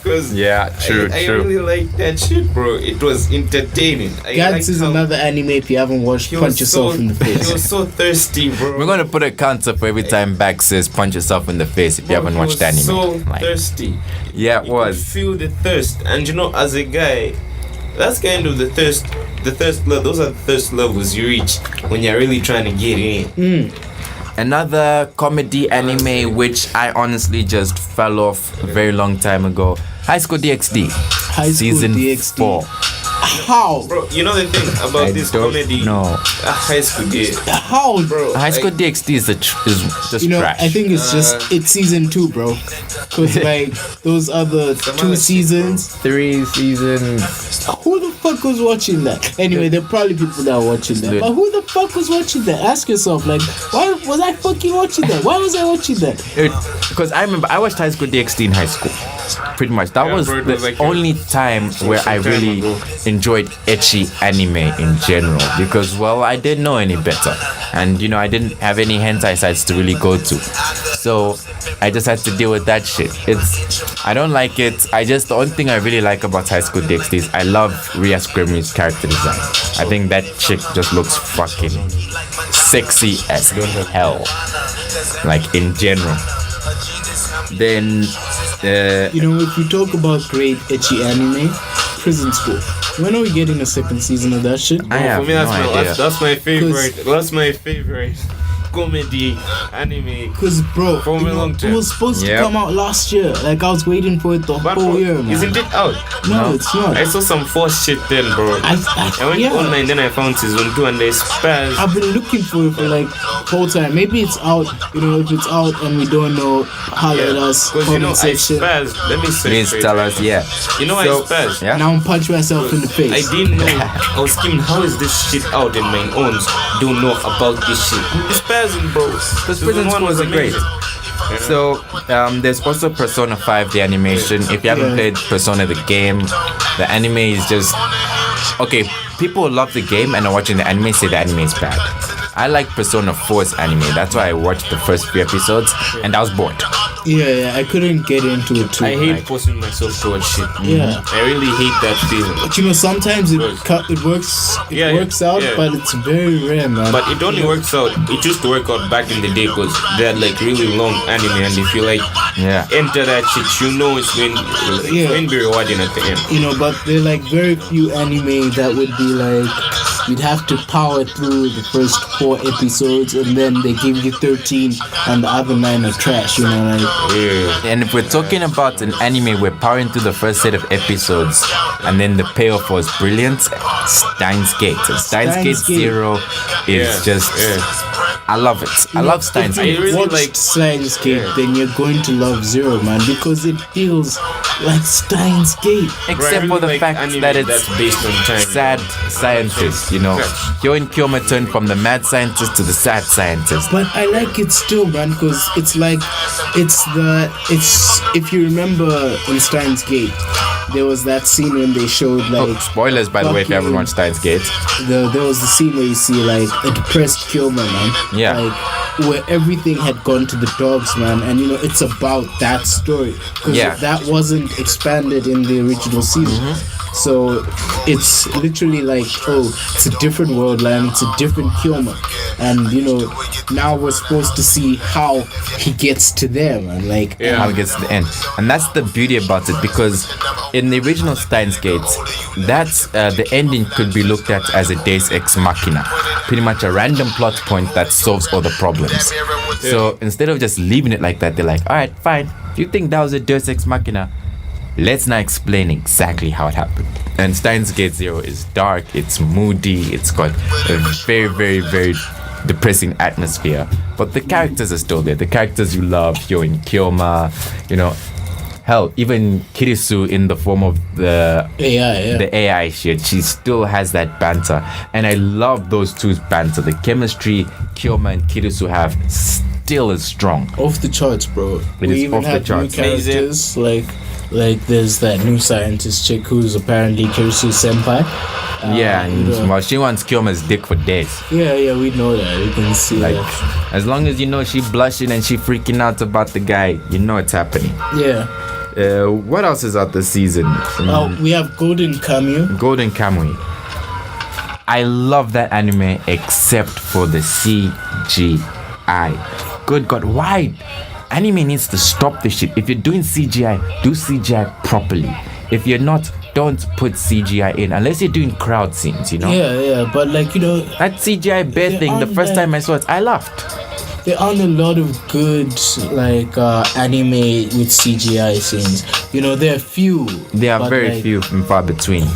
True. I really like that shit, bro. It was entertaining. Guns is another anime. If you haven't watched, punch yourself in the face. He was so thirsty, bro. We're gonna put a counter for every time Back says punch yourself in the face if you haven't watched anime. So thirsty. Yeah, it was. You feel the thirst, and as a guy, that's kind of the thirst level. Those are the thirst levels you reach when you're really trying to get in. Another comedy anime which I honestly just fell off a very long time ago. High School DxD. Season 4. How? Bro, you know the thing about this comedy? No. High School DxD. How, bro? High School DxD is just trash. I think it's it's season 2, bro. Because those other 2 seasons, 3 seasons. Who the fuck was watching that? Anyway, there are probably people that are watching that. But who the fuck was watching that? Ask yourself, why was I fucking watching that? Why was I watching that? Because I remember I watched High School DxD in high school. Pretty much. That was the only time where I really enjoyed ecchi anime in general. Because, I didn't know any better. And, I didn't have any hentai sites to really go to. So, I just had to deal with that shit. I don't like it. The only thing I really like about High School DxD is I love Ria Screamy's character design. I think that chick just looks fucking sexy as hell. In general. Then, if you talk about great ecchi anime, Prison School. When are we getting a second season of that shit? I have for me, that's my favorite. That's my favorite. comedy anime. Because, bro, From a long time. it was supposed to come out last year. Like, I was waiting for it the whole year, man. Isn't it out? No, it's not. I saw some forced shit then, bro. I went online, then I found season 2 and they spaz. I've been looking for it for like whole time. Maybe it's out. You know, if it's out and we don't know, holler at us. Because you know, I spaz. Let me say. Please tell us, yeah. You know, So, I spaz. yeah. Now I'm punch myself in the face. I didn't know. I was skimming, how is this shit out in my own? Don't know about this shit. It's spazzing, bro. Because Prison School was great. So there's also Persona 5, the animation. If you haven't played Persona the game, the anime is just okay. People love the game and are watching the anime say the anime is bad. I like Persona 4's anime. That's why I watched the first few episodes and I was bored. Yeah, I couldn't get into it too. I hate forcing myself to watch shit. Yeah. I really hate that feeling. But you know, sometimes it works. It works out, but it's very rare, man. But it only works out. It used to work out back in the day because they had like really long anime, and if you like enter that shit, you know it's going to be rewarding at the end. You know, but there are like very few anime that would be like you'd have to power through the first 4 episodes and then they give you 13 and the other 9 are trash. You know, like. Yeah. And if we're talking about an anime, we're powering through the first set of episodes and then the payoff was brilliant. Steins Gate. Steins Gate Zero is just I love it. I love Steins Gate. If you watched Steins Gate, then you're going to love Zero, man, because it feels like Steins Gate. Except for the fact that it's based on time. Sad scientist, you know. Hyo and Kyoma turned from the mad scientist to the sad scientist. But I like it still, man, because it's like it's if you remember in Steins Gate, there was that scene when they showed like spoilers by the way if you haven't watched Steins Gate. There was the scene where you see like a depressed Kyoma, man. Yeah. Like where everything had gone to the dogs, man, and you know it's about that story because that wasn't expanded in the original season. So it's literally like, it's a different world, man. It's a different Kyoma, and you know now we're supposed to see how he gets to there, man. Like how he gets to the end, and that's the beauty about it because in the original Steins Gate, that's the ending could be looked at as a Deus Ex Machina, pretty much a random plot point that solves all the problems. So instead of just leaving it like that, they're like, all right, fine. If you think that was a Deus Ex Machina, let's now explain exactly how it happened. And Steins Gate Zero is dark, it's moody, it's got a very, very, very depressing atmosphere. But the characters are still there. The characters you love, Hyo and Kyoma, you know. Hell, even Kirisu in the form of the AI shit, she still has that banter. And I love those two's banter. The chemistry Kyoma and Kirisu have still is strong. Off the charts, bro. It is off the charts. New characters, like there's that new scientist chick who's apparently Kirisu's senpai. Well, she wants Kyoma's dick for days. Yeah, we know that. We can see that. As long as you know she blushing and she freaking out about the guy, you know it's happening. Yeah. What else is out this season? We have Golden Kamuy. Golden Kamuy. I love that anime except for the CGI. Good God, why? Anime needs to stop this shit. If you're doing CGI, do CGI properly. If you're not, don't put CGI in unless you're doing crowd scenes, you know. Yeah, but like, you know, that CGI bear thing, the first time I saw it, I laughed. There aren't a lot of good like anime with CGI scenes. You know, there are few. There are very few and far between.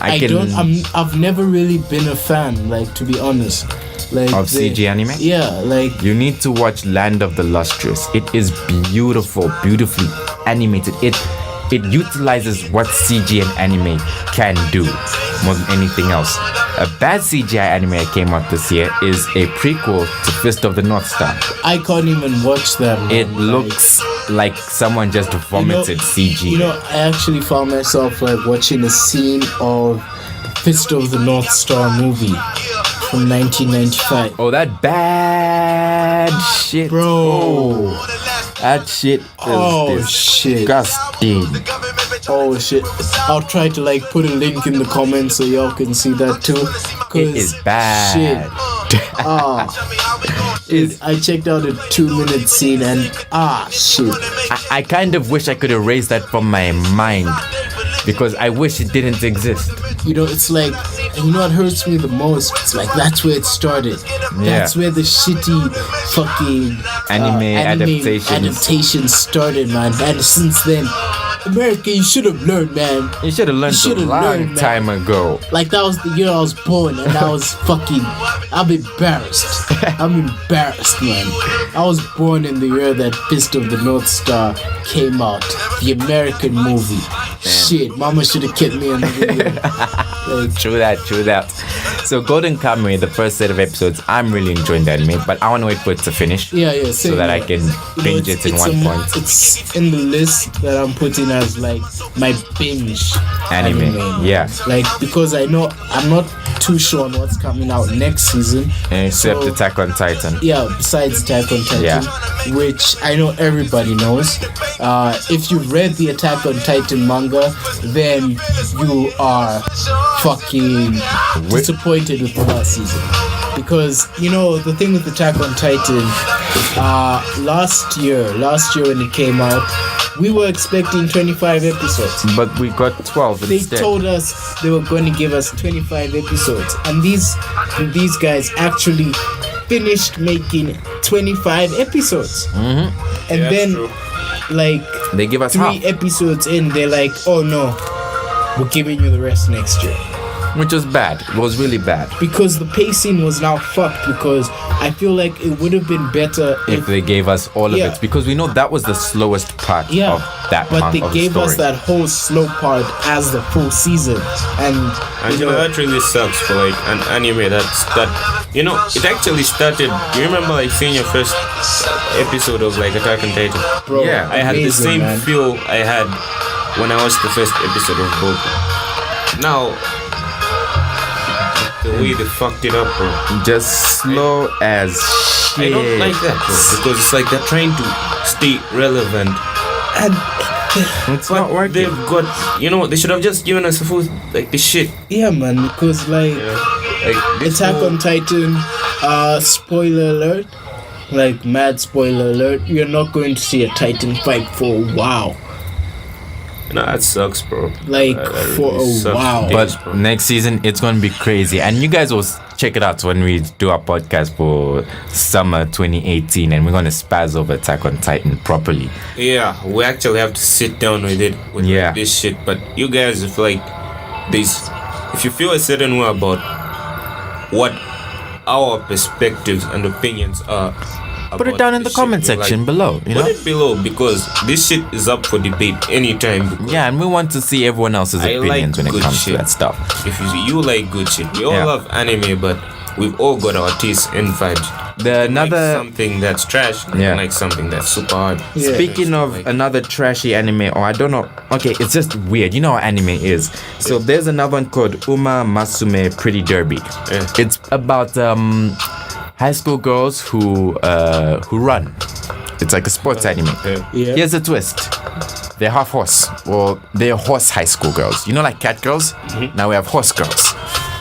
I've never really been a fan, like, to be honest. Like of CG anime? Yeah, like you need to watch Land of the Lustrous. It is beautiful, beautifully animated. It utilizes what CG and anime can do more than anything else. A bad CGI anime that came out this year is a prequel to Fist of the North Star. I can't even watch them. It looks like someone just vomited CG. You know, I actually found myself like watching a scene of Fist of the North Star movie from 1995. Oh, that bad shit, bro. That shit is disgusting. Oh shit. I'll try to like put a link in the comments so y'all can see that too. It is bad. Shit. I checked out a 2-minute scene and shit. I kind of wish I could erase that from my mind because I wish it didn't exist. You know, it's like And you know what hurts me the most? It's like that's where it started. That's where the shitty fucking anime adaptations started, man. And since then, America, you should have learned, man. You should have learned a long time ago. Like that was the year I was born, and I was fucking. I'm embarrassed. I'm embarrassed, man. I was born in the year that Fist of the North Star came out, the American movie. Shit, Mama should have kept me another year. True that. So Golden Kamuy, the first set of episodes, I'm really enjoying the anime, but I want to wait for it to finish. Yeah, so that I can binge it in one point. It's in the list that I'm putting as like my binge anime. Yeah. Like because I know I'm not too sure on what's coming out next season. Except Attack on Titan. Yeah, besides Attack on Titan, which I know everybody knows. If you've read the Attack on Titan manga, then you are fucking disappointed with the last season. Because, you know, the thing with Attack on Titan, last year when it came out, we were expecting 25 episodes. But we got 12 instead. They told us they were going to give us 25 episodes. And these guys actually finished making 25 episodes. Mm-hmm. And then, like, they give us 3 episodes in, they're like, oh no, we're giving you the rest next year. Which was bad. It was really bad. Because the pacing was now fucked. Because I feel like it would have been better if they gave us all of it. Because we know that was the slowest part of that part. But they gave us that whole slow part as the full season. And you know that really sucks for like an anime that you know, it actually started. You remember like seeing your first episode of like Attack on Titan? Bro, yeah, I had the same feel I had when I watched the first episode of Boku. Now, the way they fucked it up, bro. Just slow as shit. I don't like that, bro, because it's like they're trying to stay relevant, and it's not working. They've got, you know, they should have just given us a full like the shit. Yeah, man, because like Attack on Titan, spoiler alert, like mad spoiler alert, you're not going to see a Titan fight for a while. No, that sucks, bro. Like for a while. But next season it's gonna be crazy, and you guys will check it out when we do our podcast for summer 2018, and we're gonna spaz over Attack on Titan properly. Yeah, we actually have to sit down with it with this shit. But you guys, if like this, if you feel a certain way about what our perspectives and opinions are, put it down in the comment section below. You know, put it below, because this shit is up for debate anytime. Yeah, and we want to see everyone else's opinions when it comes to that stuff. If you like good shit, we all love anime, but we've all got our tastes and vibes. Like something that's trash, like something that's super hard. Yeah. Speaking of another trashy anime, or I don't know, okay, it's just weird. You know how anime is. So there's another one called Uma Masume Pretty Derby. Yeah. It's about high school girls who run. It's like a sports anime. Yeah. Here's a twist. They're half horse. Well, they're horse high school girls. You know, like cat girls? Mm-hmm. Now we have horse girls.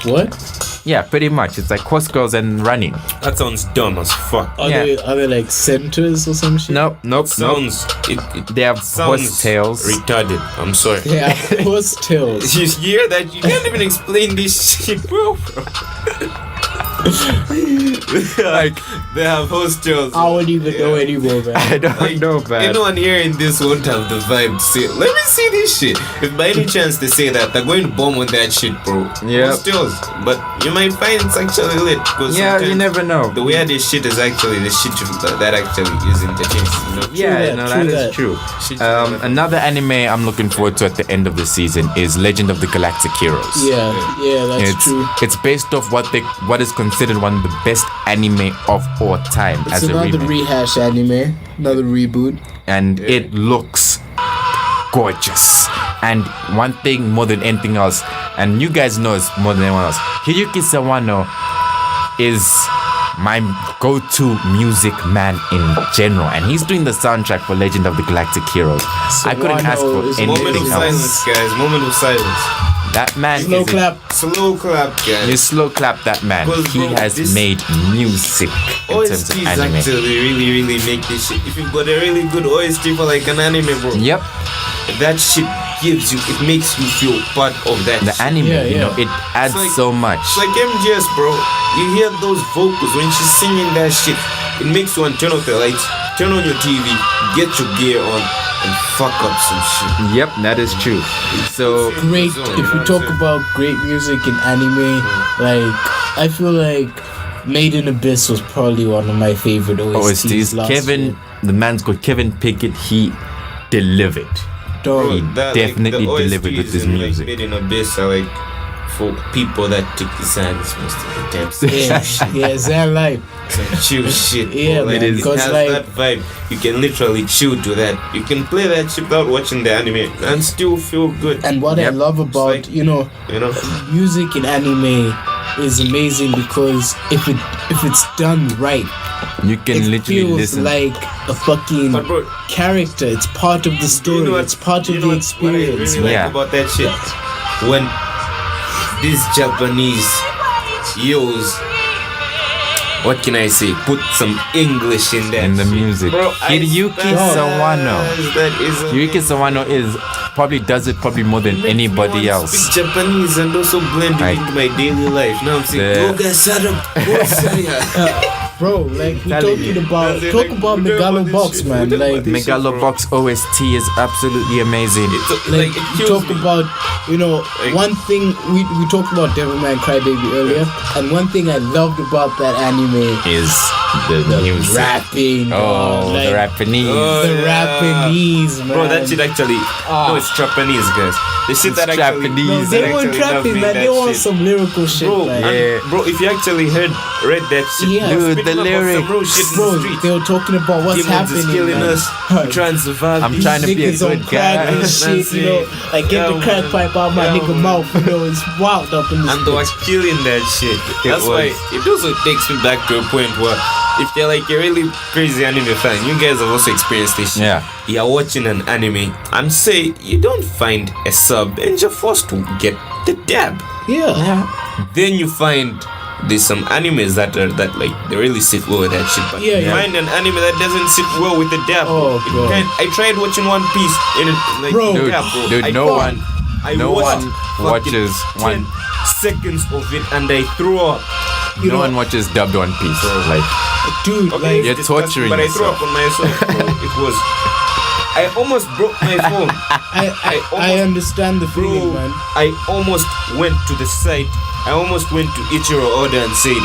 What? Yeah, pretty much. It's like horse girls and running. That sounds dumb as fuck. Are they like centers or some shit? Nope. They have horse tails. Retarded. I'm sorry. Yeah, horse tails. You hear that? You can't even explain this shit, bro. Like they have hostels. I won't even know anymore, man. I don't know, man. Anyone here in this won't have the vibe to say, let me see this shit. If by any chance they say that, they're going to bomb on that shit, bro. Yeah. Hostels. But you might find it's actually lit. Yeah, you never know. The weirdest shit is actually the shit that actually is entertaining. You know? Yeah, that is true. Another anime I'm looking forward to at the end of the season is Legend of the Galactic Heroes. Yeah, that's true. It's based off what is considered one of the best anime of all time. It's another rehash anime, another reboot, and it looks gorgeous. And one thing more than anything else, and you guys know it's more than anyone else, Hiyuki Sawano is my go-to music man in general, and he's doing the soundtrack for Legend of the Galactic Heroes. I couldn't ask for anything else. Moment of silence, guys. Moment of silence. That man slow clap, guys. You slow clap that man. He has made music in terms of anime. Actually really make this shit. If you've got a really good OST for like an anime, bro. Yep. That shit gives you, it makes you feel part of that. The anime, you know, it adds so much. It's like MGS, bro. You hear those vocals when she's singing that shit. It makes you want to turn off the lights, turn on your TV, get your gear on, and fuck up some shit. Yep, that is true. So Great. If we talk about great music in anime, like I feel like Made in Abyss was probably one of my favorite OSTs. Kevin, the man's called Kevin Pickett. He delivered. Dog. He definitely delivered with his music. Made in Abyss are like for people that took the Xans most of the time. Yeah, Xan Life. Some chill shit. Yeah, like, man, it because has like that vibe. You can literally chill to that. You can play that shit without watching the anime and still feel good. and what I love about like, you know music in anime is amazing because if it's done right, You can it literally feels listen. like a fucking But bro, character. It's part of the story. you know what- It's part of you know the what I experience. really Yeah. like about that shit? When these Japanese yos, what can I say? Put some English in there. In the music. Bro, Hiroyuki Sawano. That is Hiroyuki Sawano does it more than anybody else. Speak Japanese and also blend it Like, into my daily life. Now I'm saying, Bro, like we're Telling talking you. about That's it, talk like, about we know about Megalobox, this shit. man. We know Like about this shit. Megalobox OST is absolutely amazing. like it you kills talk me. about one thing we talked about Devilman Crybaby earlier, and one thing I loved about that anime Is the music. rapping. Oh, like, the Japanese. Oh, the yeah. Japanese, man. Bro, that shit actually. No, it's Japanese, guys. The shit that actually. Japanese. No, they that weren't actually trapping, loving man. that They want shit. some lyrical shit, Bro, man. Yeah. bro, if you actually read that shit, Yeah. they're Dude, the spitting about lyrics. some real shit in Bro, the street. they were talking about what's Demons happening. is killing man. us. We're trying to survive. I'm these trying to be a Niggas on good crack guy. and shit, That's you know. it. Like get the Yeah, crack man. pipe out my Yeah, nigga man. mouth, you know. It's wild up in this. And they were killing that shit. That's why it also takes me back to a point where if you're like a really crazy anime fan, you guys have also experienced this shit. Yeah. You're watching an anime and say you don't find a sub and you're forced to get the dab. Yeah. Then you find there's some animes that like they really sit well with that shit. But Yeah, you yeah. find an anime that doesn't sit well with the dab. Oh, It bro. I tried watching One Piece in it, like Bro. dab, bro. Dude, I no thought- one I no watched one fucking watches 10 one seconds of it and I threw up. You no know, one watches dubbed One Piece. Like dude, Okay, like You're it's disgusting, torturing but I threw yourself. up on myself, bro. It was. I almost broke my phone. I almost- understand the feeling, Bro, man. I almost went to the site. I almost went to Ichiro Oda and said,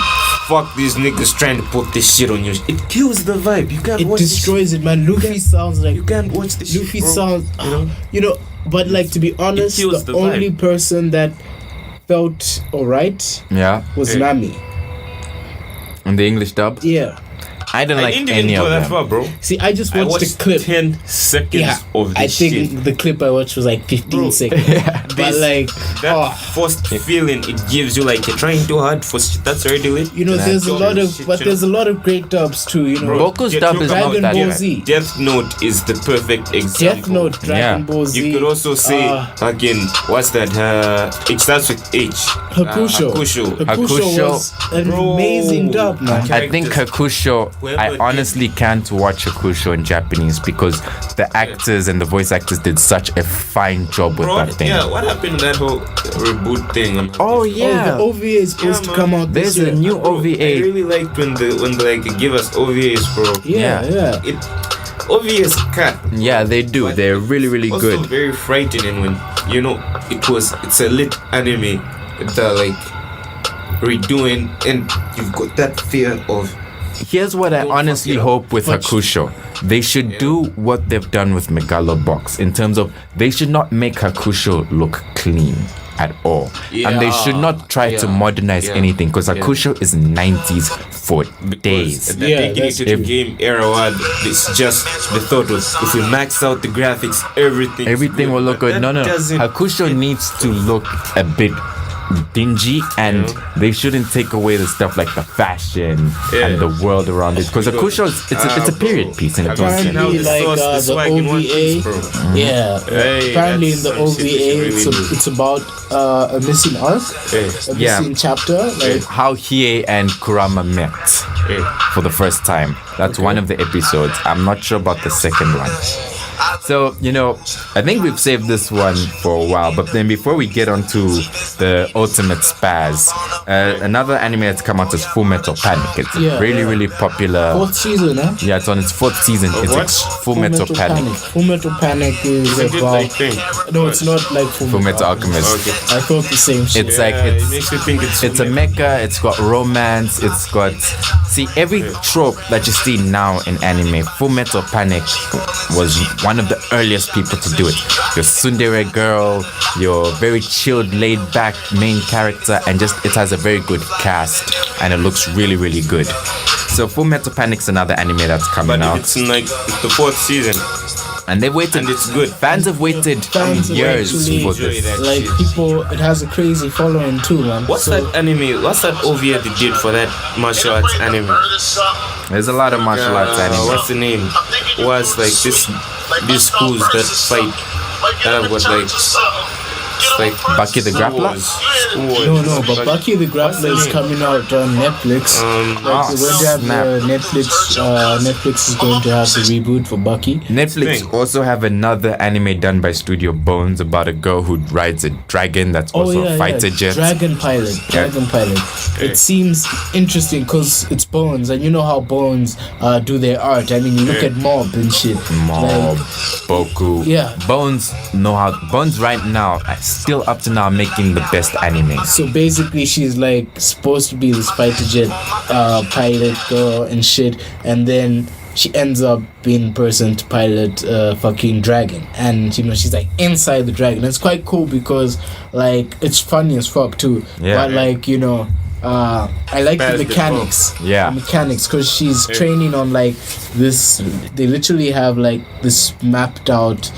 "Fuck these niggas trying to put this shit on you." It kills the vibe. You can't It watch destroys it, man. Luffy sounds like You can't watch this Luffy shit, bro. sounds, You know? But like to be honest, kills the the only vibe. person that felt alright yeah. was Hey. Nami. In the English dub. Yeah. I didn't I like didn't any even of go that them. far, bro. See, I just I watched watched the clip. 10 seconds Yeah, of I this think shit. the clip I watched was like 15 Bro, seconds. But This- like, that oh, first feeling it gives you, like you're trying too hard for shit that's already lit. you know, Nah, there's a lot of, shit, but you there's a lot of great dubs too. You know, Bro, Goku's yeah, dub is not Dragon that Ball bad. Z, Death Note is the perfect example. Death Note, Dragon Yeah. Ball Z. You could also say again, what's that? It starts with H. Hakusho. Hakusho. Hakusho was an Bro. amazing dub, man. I think Hakusho, Whoever I did- honestly can't watch Hakusho in Japanese because the actors and the voice actors did such a fine job with Bro, that thing. yeah, what happened to that whole reboot thing? Oh Oh, yeah. the OVA is supposed to man. come out this There's a year. new Bro, I OVA. really liked when they like give us OVAs, bro. Yeah, yeah. It OVAs cut. Yeah, they do. But They're really, really Also good. very frightening when it's a lit anime that like redoing and you've got that fear of Here's what I Don't honestly fuck it up. hope with But- Hakusho. They should do what they've done with Megalobox in terms of they should not make Hakusho look clean at all. And they should not try to Yeah. modernize Yeah. anything because Hakusho is 90s for days. They're Yeah, taking it that's to the true. game era where it's just the thought of if we max out the graphics, everything Will look good. No. Hakusho needs to look a bit dingy and they shouldn't take away the stuff like the fashion and the world around it because Hakusho it's a period piece in its own sense. Apparently, like the OVA, yeah. Hey, apparently in that's the some shit they OVA, should really do. it's about a missing arc, a Yeah. missing chapter. Like, How Hiei and Kurama met for the first time. That's one of the episodes. I'm not sure about the second one. So, I think we've saved this one for a while, but then before we get onto the ultimate spaz, another anime that's come out is Full Metal Panic. It's really popular. 4th season, huh? Yeah, it's on its 4th season. It's Full Metal Panic. Full Metal Panic is about... No, it's not like Full Metal Alchemist. Okay. I thought the same shit. It's like, it makes me think it's a mecha, it's got romance, it's got... See, every trope that you see now in anime, Full Metal Panic was one of the earliest people to do it. Your tsundere girl, your very chilled, laid-back main character, and just it has a very good cast, and it looks really good. So Full Metal Panic's another anime that's coming out. It's like the 4th season. And they've waited. And it's good. Fans have waited years for this. Like people, it has a crazy following too, man. What's that anime? What's that OVA they did for that martial arts anime? There's a lot of martial arts anime. What's the name? Was like these schools that fight that have got like Bucky the Grappler? No, but Bucky the Grappler is coming out on Netflix. Netflix is going to have the reboot for Bucky. Netflix also have another anime done by Studio Bones about a girl who rides a dragon that's also a fighter jet. Dragon Pilot. It seems interesting because it's Bones, and you know how Bones do their art. I mean, you look at Mob and shit. Mob, Boku. Yeah. Bones right now, still up to now, making the best anime. So basically, she's like supposed to be this fighter jet pilot girl and shit, and then she ends up being the person to pilot fucking dragon, and she's like inside the dragon. It's quite cool because like it's funny as fuck too. But like I like the mechanics. Yeah. The mechanics, because she's training on like this. They literally have like this mapped out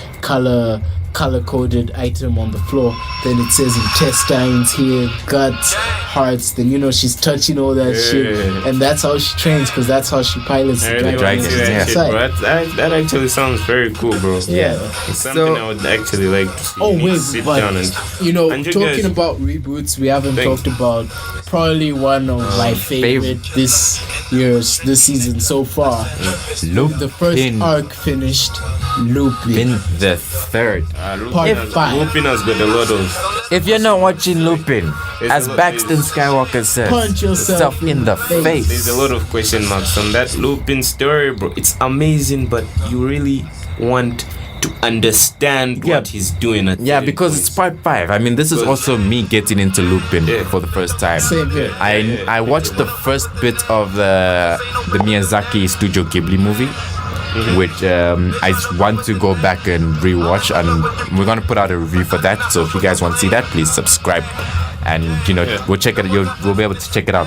color-coded item on the floor. Then it says intestines here, guts, hearts. Then she's touching all that shit, and that's how she trains, because that's how she pilots the dragon. That actually sounds very cool, bro. Yeah, it's something I would actually like to see. Sit down and talking about reboots, we haven't talked about probably one of my favorite this season so far. Lupin. The first arc finished. Lupin the third. Part 5. Lupin has got a lot of... If you're not watching Lupin, as Baxton Skywalkr says, punch yourself in the face. There's a lot of question marks on that Lupin story, bro. It's amazing, but you really want to understand what he's doing. Because it's part 5. I mean, this is also me getting into Lupin for the first time. Same here. I watched the first bit of the Miyazaki Studio Ghibli movie. Which I want to go back and rewatch, and we're gonna put out a review for that. So if you guys want to see that, please subscribe, and we'll check it. We'll be able to check it out.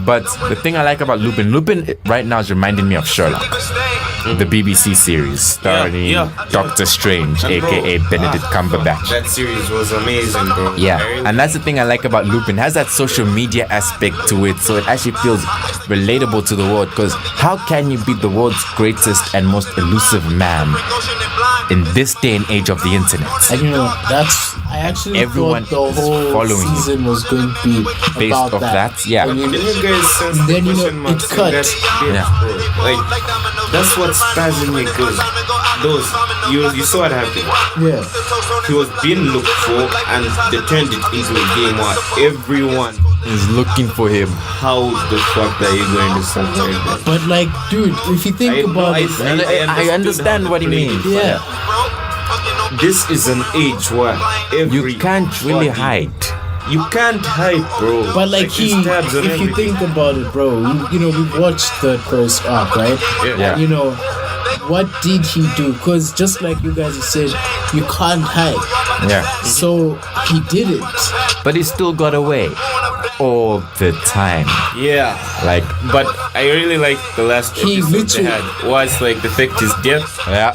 But the thing I like about Lupin right now is reminding me of Sherlock, the BBC series starring Doctor Strange, aka Benedict Cumberbatch. That series was amazing, bro. And that's the thing I like about Lupin. It has that social media aspect to it, so it actually feels relatable to the world. Because how can you be the world's greatest and most elusive man in this day and age of the internet? I actually Everyone thought the whole following season was going to be based about off that. Yeah. And then it cut. Like that's what's fascinating me, because you saw what happened. Yeah. He was being looked for, and they turned it into a game where everyone is looking for him. How the fuck are you going to survive that? But like, dude, if you think about it, I understand what he means. Yeah. This is an age where you can't really hide. You can't hide, bro. But like if you think about it, bro, we've watched the first arc, right? Yeah. And, what did he do? Because just like you guys have said, you can't hide. Yeah. So he did it. But he still got away all the time. Yeah. But I really like the last episode they had. Was like the fact his death. Yeah.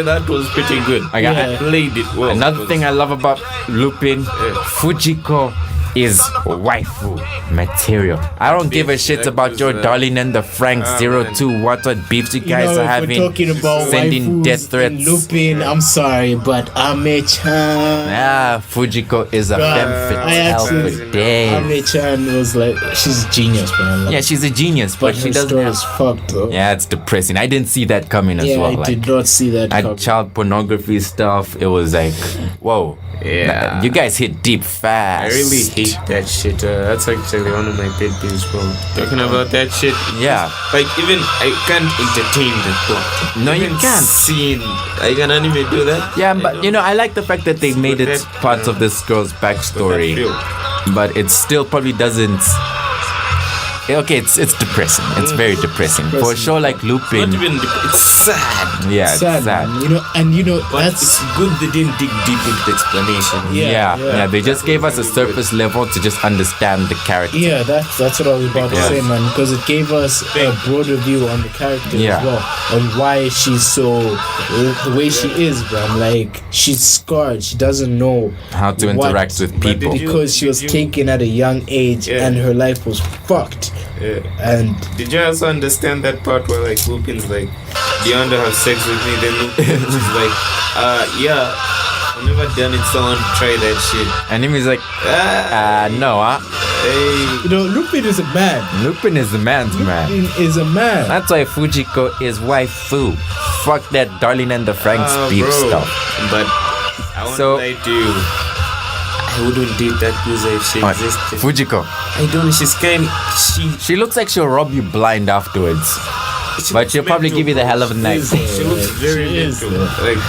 That was pretty good. I played it well. Another thing I love about Lupin, Fujiko is waifu material. I don't give a shit about your darling and the Frank 02. What beefs you guys are having? We're talking about sending death threats. Lupin, I'm sorry, but Ame-chan. Fujiko is a femme fatale. Ame-chan was like, she's a genius, man. Yeah, she's a genius, but she doesn't have... fucked though. Yeah, it's depressing. I didn't see that coming as well. Yeah, I did not see that coming. Child pornography stuff, it was like, whoa. Yeah. You guys hit deep fast. I really hate that shit. That's actually one of my pet peeves, bro. Talking about that shit. Yeah. Like, even I can't entertain the thought. No, you can't. Seeing like an anime do that. Yeah, but I like the fact that they made it part of this girl's backstory. But it still probably doesn't. Okay, it's depressing. It's very depressing. For a show like Lupin, it's sad. Yeah, it's sad. But it's good they didn't dig deep into the explanation. Yeah. They just gave us a surface level to just understand the character. Yeah, that's what I was about to say, man. Because it gave us a broader view on the character as well, on why she's so the way she is, man. Like, she's scarred. She doesn't know how to interact with people because she was taken at a young age and her life was fucked. Yeah. And did you also understand that part where like Lupin's like, do you want to have sex with me? Then Lupin's like, yeah, I've never done it, so I want to try that shit. And he's like, no, Hey. Lupin is a man. Lupin is a man's man. Lupin is a man. That's why Fujiko is waifu. Fuck that darling and the Frank's beef stuff. But I won't lie to you. I wouldn't date that loser if she existed. Fujiko. I don't know. She's kind. She looks like she'll rob you blind afterwards. But she'll probably give you the hell of a night. She looks very mental. Like,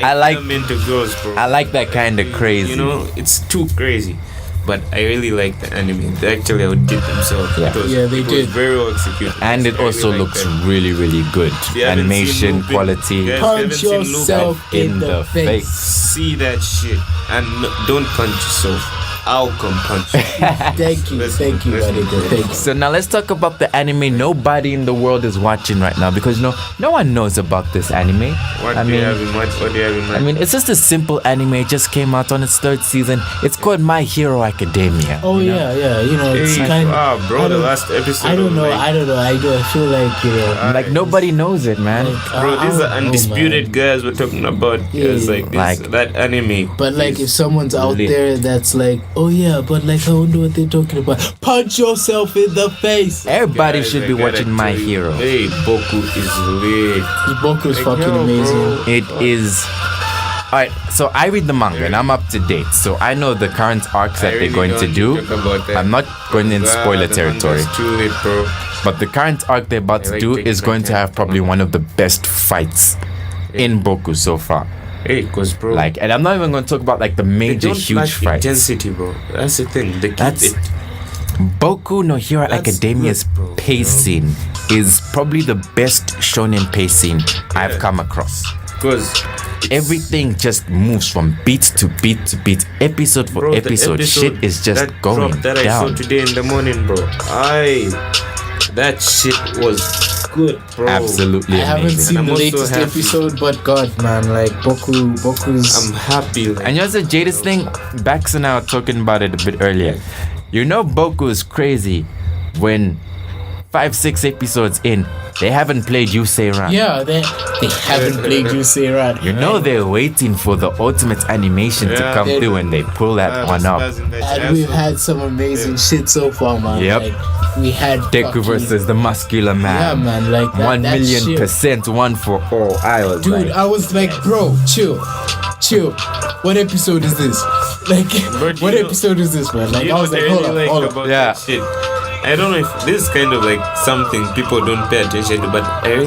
I like mental girls, bro. I like that kind of crazy. It's too crazy. But I really like the anime. They actually outdid themselves. They did. It was very well executed. And it also looks really, really good. Animation quality. Punch yourself in the face. See that shit. And don't punch yourself. I'll come punch you. Thank you, buddy. Thank you. So now let's talk about the anime nobody in the world is watching right now, because no one knows about this anime. What do you have in mind? I mean, it's just a simple anime. It just came out on its 3rd season. It's called My Hero Academia. Oh yeah. It's kind of. Bro, the last episode. I don't know. I feel like like nobody knows it, man. Bro, these are undisputed guys we're talking about. Guys like that anime. But like, if someone's out there that's like, oh yeah, but like, I wonder what they're talking about. Punch yourself in the face. Everybody should be watching My Hero. Hey, Boku is lit. Boku is fucking amazing. Bro. It is. Alright, so I read the manga and I'm up to date. So I know the current arcs that they're going to do. I'm not going in spoiler territory. Too late, bro. But the current arc they're about to do is going to have probably one of the best fights in Boku so far. Hey, cause bro, like, and I'm not even going to talk about like the major huge fights. Intensity, bro. That's the thing. Boku no Hero Academia's pacing is probably the best shonen pacing I've come across. Cause everything just moves from beat to beat to beat, episode for episode. Shit is just going that down. I saw today in the morning, bro. That shit was good, bro. Absolutely amazing. I haven't seen the latest episode, but God, man, like Boku's. I'm happy. Like, and you know the jadest thing? Bax and I were talking about it a bit earlier. You know Boku is crazy when 5-6 episodes in, they haven't played You Say Run. Yeah, they haven't played You Say Run. You know they're waiting for the ultimate animation to come through, and they pull that one up. And we've had some amazing shit so far, man. Yep. Like, we had Deku versus the Muscular Man. Yeah, man. Like 1,000,000% one for all. I was like, bro, chill. What episode is this? Like, what episode is this, man? Like, I was like, hold up. Yeah. Shit. I don't know if this is kind of like something people don't pay attention to, but I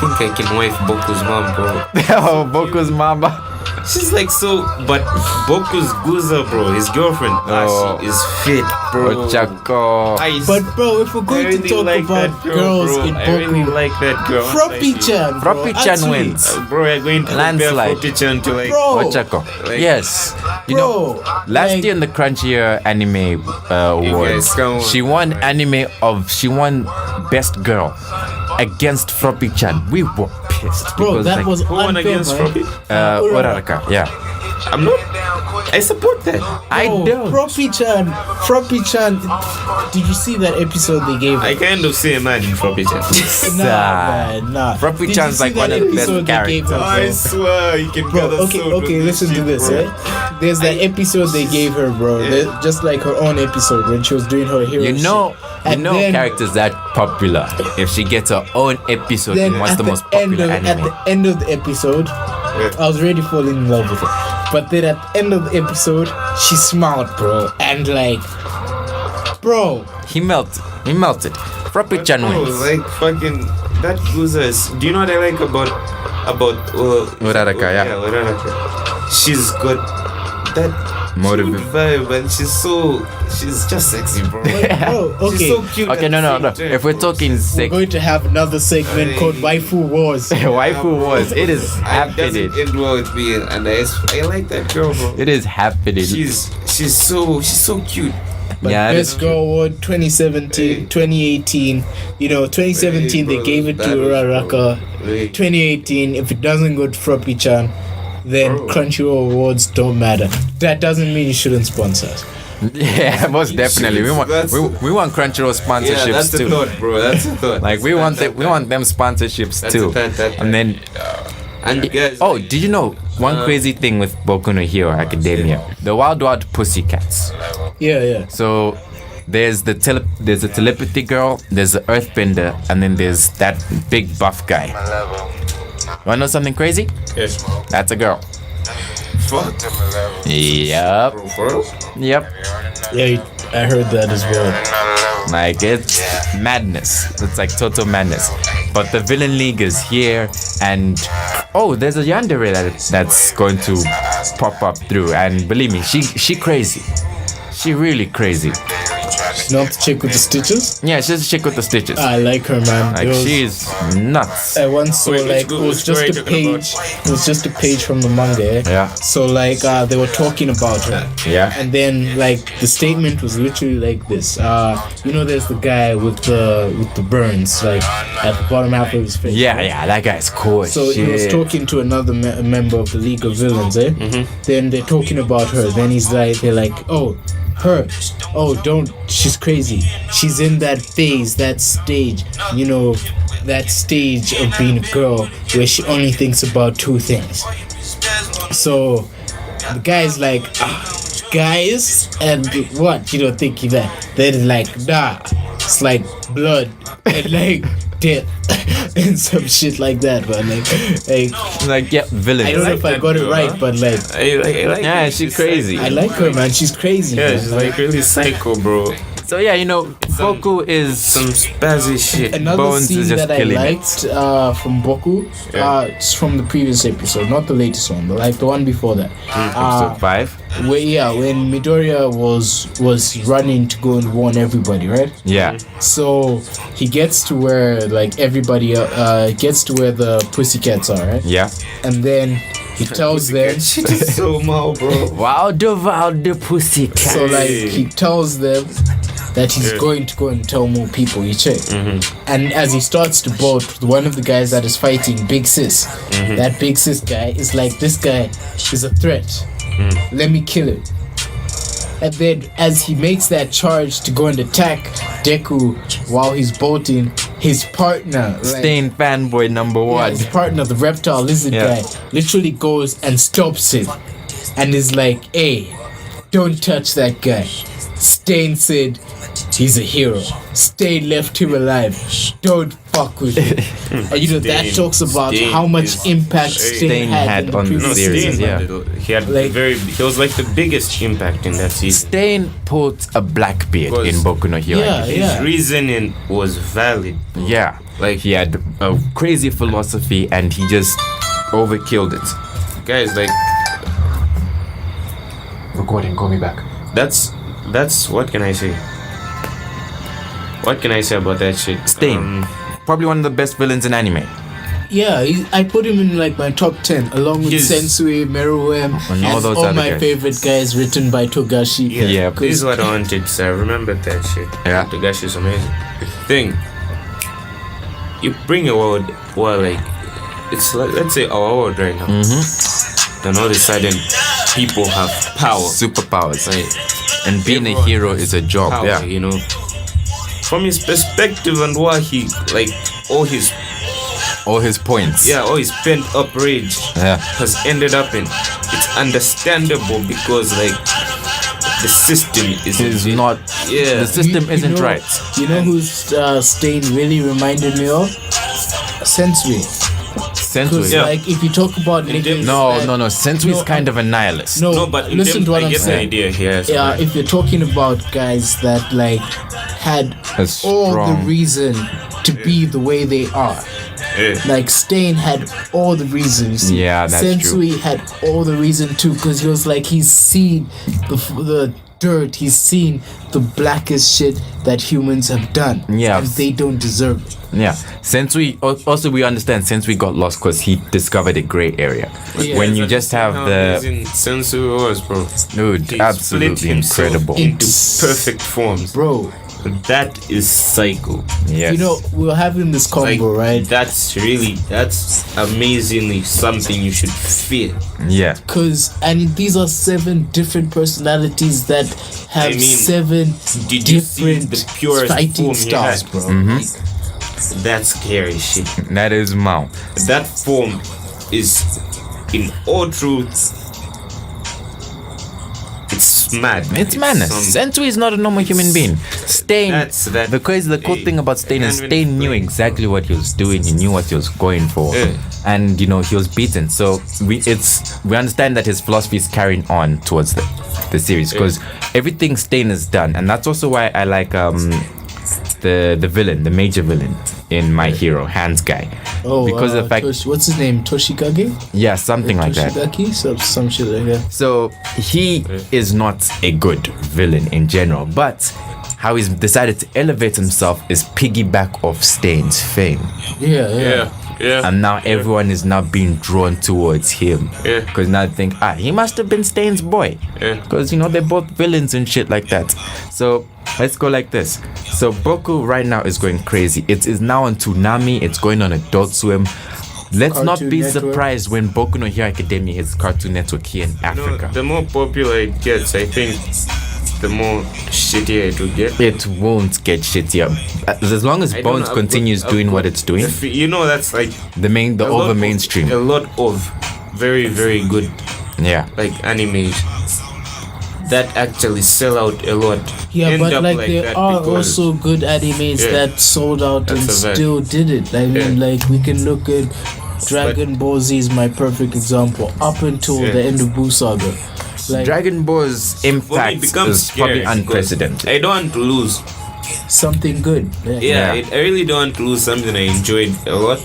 think I can wife Boku's mom, bro. Oh, Boku's mama. She's like so, but Boku's Guza, bro, his girlfriend, she is fit, bro. Ochako. But bro, if we're going to talk about girls in Boku, I really like that girl. Froppy-chan, Froppy-chan wins. Bro, we're going to landslide. Froppy-chan to like Ochako. Like, yes. You know, last year in the Crunchyroll Anime Awards, she won Best Girl against Froppy-chan. We were pissed. Bro, that was who won unfair, against Froppy? Uraraka, yeah. I'm not. I support that. I don't. Froppy-chan, did you see that episode they gave? I kind of see a man in Froppy-chan. Nah. Froppy-chan's like one of the best characters. I swear, you can Bro, okay, listen to this, right? There's that episode they gave her, bro. Just like her own episode when she was doing her hero You know shit. characters that popular. If she gets her own episode in what's the most popular anime. At the end of the episode, I was already falling in love with her. But then at the end of the episode, she smiled, bro. And like, bro. He melted. Froppy-chan wins. Like fucking that Guza do you know what I like about Uraraka, yeah. Uraraka. She's got that Motive vibe, and she's just sexy, bro. Oh, okay. She's so cute. Okay, no. If we're talking We're sex, going to have another segment called Waifu Wars. waifu wars, it is It happening. doesn't end well with me, and I like that girl, bro. It is happening. She's so cute. But Yeah, it Best is Girl Award 2017, 2018. 2017 they gave it to Uraraka. 2018, if it doesn't go to Froppy-chan, then Crunchyroll Awards don't matter. That doesn't mean you shouldn't sponsor us. Yeah, most definitely. We want Crunchyroll sponsorships Yeah, that's the too. thought, bro. That's the thought. Like we want them sponsorships too. And then and guys, did you know one crazy thing with Boku no Hero Academia? The Wild Wild Pussycats. Yeah. So there's a telepathy girl, there's the Earthbender, and then there's that big buff guy. Wanna know something crazy? yes. That's a girl. Fuck. Yep. Bro, for real? Yep. Yeah, I heard that as well. Like it's madness. It's like total madness. But the villain league is here, and there's a yandere that's going to pop up through. And believe me, she crazy. She really crazy. She's not the chick with the stitches? Yeah, she's a chick with the stitches. I like her, man. Like she's nuts. I once saw Wait, it was just a page. It was just a page from the manga. Yeah. So like they were talking about her. Yeah. And then like the statement was literally like this. There's the guy with the burns like at the bottom half of his face. Yeah, that guy's cool. So he was talking to another member of the League of Villains, eh? Mm-hmm. Then they're talking about her. Then they're like, her. She's crazy. She's in that phase, that stage, that stage of being a girl where she only thinks about two things. So the guy's like, guys, and what? You don't think that? Then like, nah, it's like blood and like death and some shit like that, but villain. I don't know if I got it right, but like, I like yeah, her. she's crazy. I like her, man. She's crazy. Yeah, man. she's like really psycho, bro. So yeah, Boku is Some spazzy shit. Another Bones scene is just that I killing liked from Boku, it's from the previous episode, not the latest one, but like the one before that. episode 5. When Midoriya was running to go and warn everybody, right? Yeah. So he gets to where like everybody gets to where the pussycats are, right? Yeah. And then he tells them. Shit is so mal, bro. Wild pussycat. So like he tells them that he's going to go and tell more people, you check. And as he starts to boat, one of the guys that is fighting Big Sis, that Big Sis guy is like, this guy is a threat. Let me kill him. And then as he makes that charge to go and attack Deku while he's boating, his partner, Stain fanboy number 1. his partner, the reptile lizard guy, literally goes and stops him and is like, hey, don't touch that guy. Stain said he's a hero. Stain left him alive. Don't fuck with him. And that talks about how much impact Stain had in the on the previous series. season. Yeah. He had he was like the biggest impact in that season. Stain put a blackbeard Was- in Boku no Hero. Yeah. His reasoning was valid. Yeah. Like he had a crazy philosophy and he just overkilled it. Guys, like Recording, call me back. that's what can I say? What can I say about that shit? Stain. Probably one of the best villains in anime. Yeah, I put him in like my top 10 along with He's- Sensui, Meruem, And all those all other my guys. favorite guys written by Togashi. Yeah. This is what I wanted, sir. Remember that shit. Yeah. The gosh is amazing. Thing. You bring a world like it's like, let's say our world right now. Then all of a sudden people have power. Superpowers. Right? And being a hero is a job. Power, Yeah. you know. From his perspective and what he like, all his points. all his pent up rage has ended up in. It's understandable because like the system is not. Yeah. The system isn't right. You know who's Stain really reminded me of? Sensui. Because like if you talk about niggas, no. Sensui is kind of a nihilist. No, but listen to what I'm saying. The idea here. Yeah, if you're talking about guys that like had all the reason to be the way they are. Yeah. Like Stain had all the reasons. Yeah, that's Sensui true. had all the reason too, because he was like he's seen the dirt, he's seen the blackest shit that humans have done. Yeah, and they don't deserve it. Yeah, Sensui. Also, we understand Sensui got lost because he discovered a gray area. Yeah. When you just have the Sensui was, bro. Dude, He absolutely split himself incredible. into perfect forms, bro. That is psycho. Yes. You know, we were having this combo, right? That's amazingly something you should fear. Yeah. And these are 7 different personalities that have 7 Did you see different the purest fighting form he styles, had? bro. Mm-hmm. That's scary shit. That is Mao. That form is, in all truth, it's mad. It's madness. Sensui is not a normal human being. Stain. The cool thing about Stain is Stain knew exactly what he was doing. He knew what he was going for, and you know he was beaten. So we understand that his philosophy is carrying on towards the series because everything Stain has done, and that's also why I like the villain, the major villain in My Hero, Hands Guy. Oh, because of the fact, what's his name? Toshikage? Yeah, something like that. Toshigaki? Some shit like that. So he is not a good villain in general, but how he's decided to elevate himself is piggyback off Stain's fame. Yeah. And now everyone is now being drawn towards him. Because now they think, he must have been Stain's boy. Because, you know, they're both villains and shit like that. So let's go like this. So Boku right now is going crazy. It is now on Toonami. It's going on Adult Swim. Let's Cartoon not be Network. surprised when Boku no Hero Academia hits Cartoon Network here in Africa. The more popular it gets, I think, the more shittier it will get. It won't get shittier. As long as Bones continues doing what it's doing. You know, that's like the over mainstream. A lot of very, very good like animes that actually sell out a lot. Yeah, but like there are also good animes that sold out and still did it. I mean, like we can look at Dragon Ball Z is my perfect example. Up until the end of Buu Saga. Like, Dragon Ball's impact is probably unprecedented. I don't want to lose something good. I really don't want to lose something I enjoyed a lot.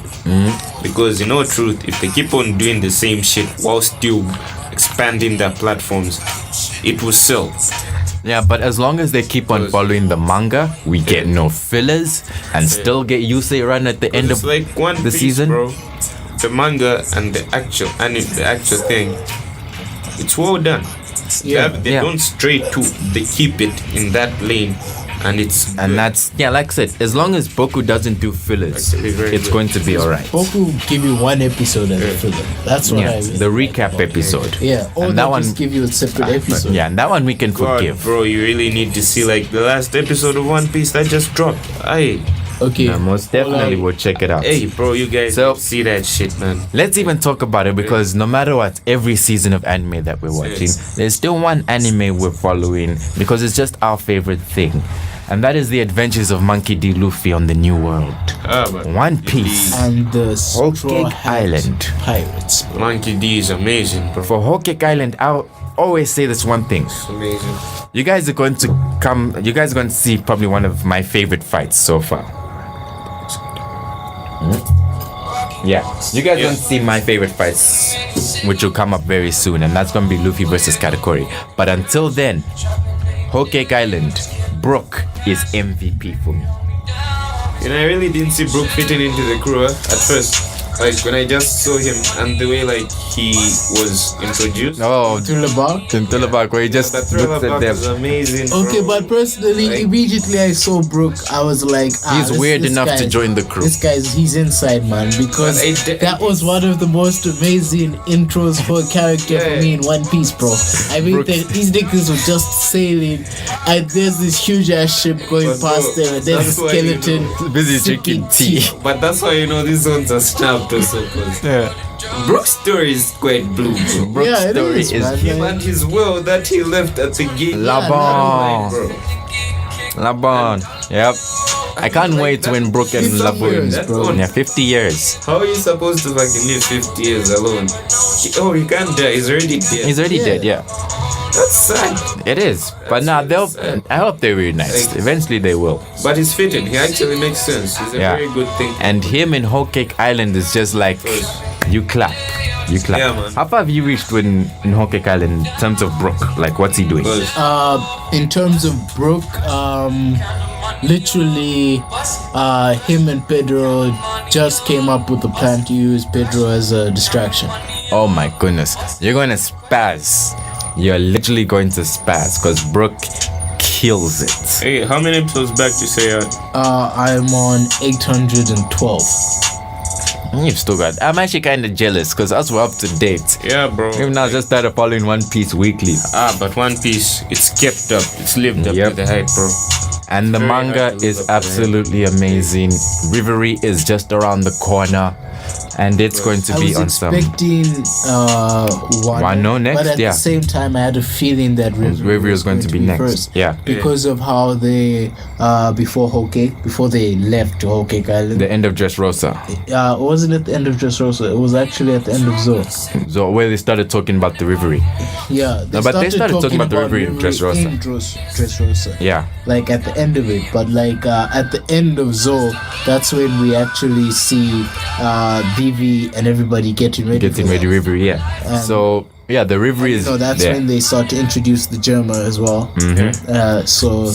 Because, you know, truth, if they keep on doing the same shit while still expanding their platforms, it will sell. Yeah, but as long as they keep on following the manga, we get no fillers and still get Yusei run at the end of like One the Piece, season. Bro. The manga and the actual thing, it's well done. They don't stray to, they keep it in that lane, and it's good. That's like I said, as long as Boku doesn't do fillers, it's good. going to be alright. Boku will give you one episode as a filler. That's what I mean. The recap episode. Yeah, or and that that one just give you a separate episode. Yeah, and that one we can forgive. Bro, you really need to see like the last episode of One Piece that just dropped. Okay. No, most definitely we'll check it out. Hey, bro, you guys see that shit, man. Let's even talk about it because no matter what, every season of anime that we're watching, there's still one anime we're following because it's just our favorite thing. And that is the adventures of Monkey D. Luffy on the New World. One Piece. And the Whole Cake Island. Pirates. Bro. Monkey D is amazing, bro. For Whole Cake Island, I'll always say this one thing. It's amazing. You guys are going to see probably one of my favorite fights so far. Yeah, you guys going to see my favorite fights, which will come up very soon, and that's going to be Luffy versus Katakuri. But until then, Whole Cake Island, Brook is MVP for me. You know, I really didn't see Brook fitting into the crew at first. like when I just saw him and the way like he was introduced. Oh, Thriller Bark. Thriller Bark, where he just The Thriller looks at Bark them. is amazing. Bro. Okay, but personally, Like- immediately I saw Brooke, I was like, He's weird enough to join the crew. This guy's, he's inside, man, because that was one of the most amazing intros for a character for me in One Piece, bro. I mean, these niggas were just sailing, and there's this huge ass ship going But bro, past them, and there's a that's why you skeleton know- Busy sipping drinking tea. But that's why you know these ones are snapped also, because Yeah. Brooke's story is quite blue, bro. Brooke's Yeah, it story is, is man. Him and his will that he left at the gate. Laban. Bro. Laban. Yep. I can't wait when Brooke and 50 Laban. years, bro. Yeah, 50 years. How are you supposed to fucking live 50 years alone? He can't die. He's already dead. He's already dead, yeah. That's sad. It is. But now they'll. I hope they reunite. Like- Eventually they will. But he's fitting. He actually makes sense. He's a Yeah. very good thing. And him in Whole Cake Island is just like you clap. You clap. Yeah, man. How far have you reached in Whole Cake Island in terms of Brooke? Like what's he doing? Because In terms of Brooke, literally, him and Pedro just came up with the plan to use Pedro as a distraction. Oh my goodness. You're going to spaz. You're literally going to spaz because Brooke kills it. hey, how many episodes back to say I'm on 812. You've still got. I'm actually kind of jealous because us were up to date. Yeah, bro. We've now just started following One Piece weekly. But One Piece, it's kept up. It's lived up Yep. to the hype, bro. And the Very manga hard to live is up to the hype. absolutely amazing. Reverie is just around the corner. And it's going to I be was on some. expecting Wano next, but at yeah. the same time, I had a feeling that Reverie was going to be next. first. Yeah. Because of how they before they left Whole Cake Island. The end of Dressrosa. Wasn't at the end of Dressrosa. It was actually at the end of Zo. So where they started talking about the Reverie. Yeah. No, but they started talking about the Reverie in Dressrosa. in Dressrosa. Yeah. Like at the end of it, but like at the end of Zo, that's when we actually see Vivi and everybody getting ready. Getting for ready that. Reverie, yeah. So yeah, the Reverie is So that's there. when they start to introduce the Germa as well. So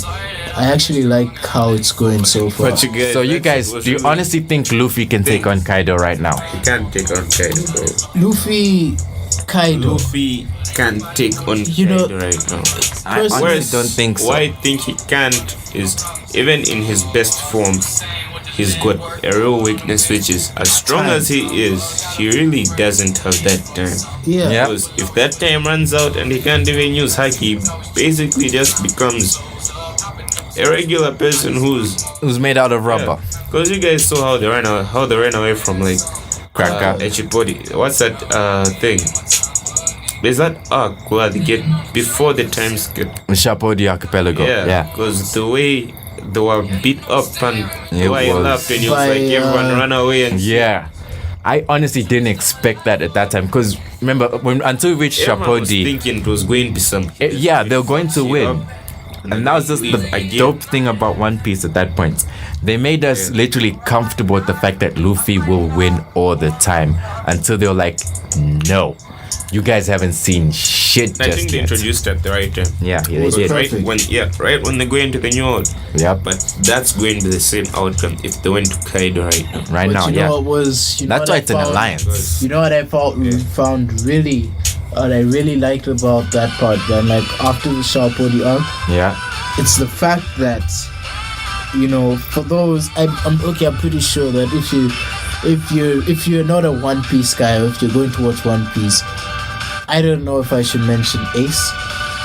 I actually like how it's going so far. But you guys, So you guys, do you honestly think Luffy can take on Kaido right now? He can't take on Kaido, bro. Luffy, Kaido. Luffy can't take on You know- Kaido right now. I honestly Whereas don't think so. Why I think he can't is even in his best form, he's got a real weakness, which is as strong Time. as he is, he really doesn't have that time. Yeah. Yeah. Because if that time runs out and he can't even use haki, he basically just becomes a regular person Who's made out of rubber? Because you guys saw how they ran away from like Cracker. Echipodi. What's that thing? There's that arc where they get before the time skip. Shapodi Archipelago. Yeah. Because the way they were beat up and It why he was- laughed and he was By, like everyone ran away and Yeah. I honestly didn't expect that at that time because remember until we reached everyone was Shapodi, thinking it was going to be some. yeah, they were going to win. And that was just leave the again. dope thing about One Piece at that point. They made us literally comfortable with the fact that Luffy will win all the time until they were like, no, you guys haven't seen shit I just think they yet. introduced at the right time. Yeah, they was did. perfect. Right when they go into the new world. Yep. But that's going to be the same outcome if they went to Kaido right now. Right But now, you yeah. know what was? You know That's what why I it's an found? alliance. You know what I found really, what I really liked about that part, man. Like after the Shapodi arc, Yeah. it's the fact that, you know, for those, I'm pretty sure that if you're not a One Piece guy, or if you're going to watch One Piece, I don't know if I should mention Ace,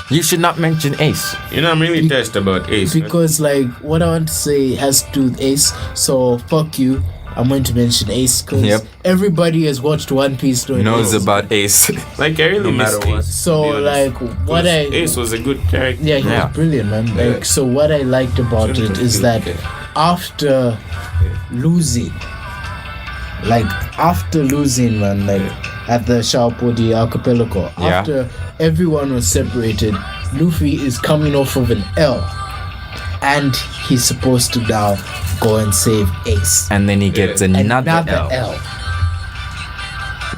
You should not mention Ace. You know, I'm really touched about Ace. man. because like what I want to say has to do with Ace. So fuck you. I'm going to mention Ace because Yep. everybody has watched One Piece. During Knows Ace. about Ace. Like I really miss matter what. Ace. So to be honest. like what I Ace was a good character. yeah, he Yeah. was brilliant, man. Like so what I liked about it is that after losing, man, like at the Shapodi Archipelago, Yeah. after everyone was separated, Luffy is coming off of an L, and he's supposed to now go and save Ace. And then he gets another L.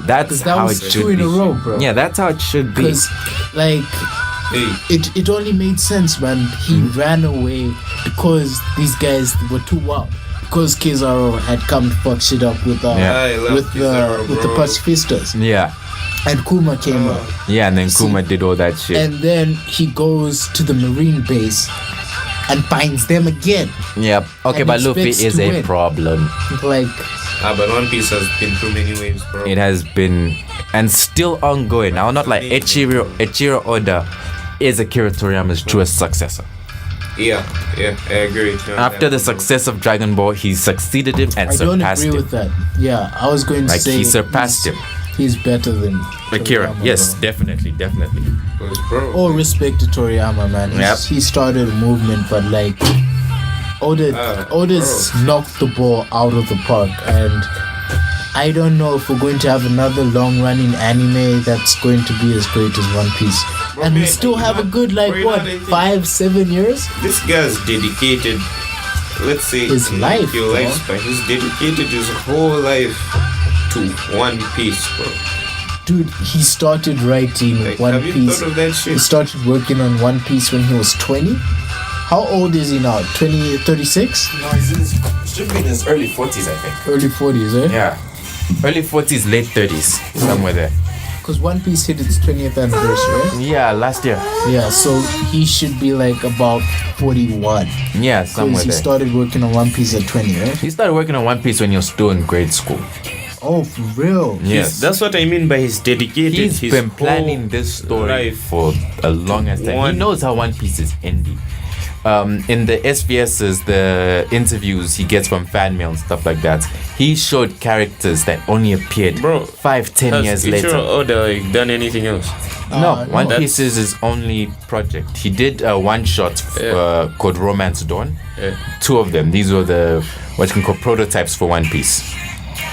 That's That how was it 2 should in be. a row, bro. Yeah, that's how it should be. Because like Hey, it only made sense, man. He ran away because these guys were too wild. because Kizaru had come to fuck shit up with the pacifistas. Yeah. And Kuma came up. Yeah, and then Kuma did all that shit. And then he goes to the Marine base and finds them again. Yep. Okay, but Luffy is a problem. Like... but One Piece has been through many waves, bro. It has been, and still ongoing. Now, not like Eiichiro Oda is Akira Toriyama's truest successor. Yeah, I agree. After the success of Dragon Ball, he succeeded him and surpassed him. I don't agree with that. Yeah, I was going to say... he surpassed him. He's better than Akira. Toriyama, yes, bro. definitely. All respect to Toriyama, man. Yep. He started a movement, but like... Oda's knocked the ball out of the park, and I don't know if we're going to have another long-running anime that's going to be as great as One Piece. Bro, and we man, still have a good, like, what, 5-7 years? This guy's dedicated, let's say, his life, your lifespan. He's dedicated his whole life to One Piece, bro. Dude, he started writing One have you Piece. thought of that shit? He started working on One Piece when he was 20. How old is he now? 36? No, should be in his early 40s, I think. Early 40s, eh? Yeah. Early 40s, late 30s, somewhere there. Because One Piece hit its 20th anniversary, right? Yeah, last year. Yeah, so he should be like about 41. Yeah, somewhere he there. started working on One Piece at 20, right? He started working on One Piece when he was still in grade school. Oh, for real? Yes. That's what I mean by he's dedicated. He's been planning this story for a long time. He knows how One Piece is ending. In the SVS's, the interviews he gets from fan mail and stuff like that, he showed characters that only appeared 5-10 years later. Has Oda done anything else? No, One Piece is his only project. He did a one-shot called Romance Dawn. Two of them. These were the what you can call prototypes for One Piece.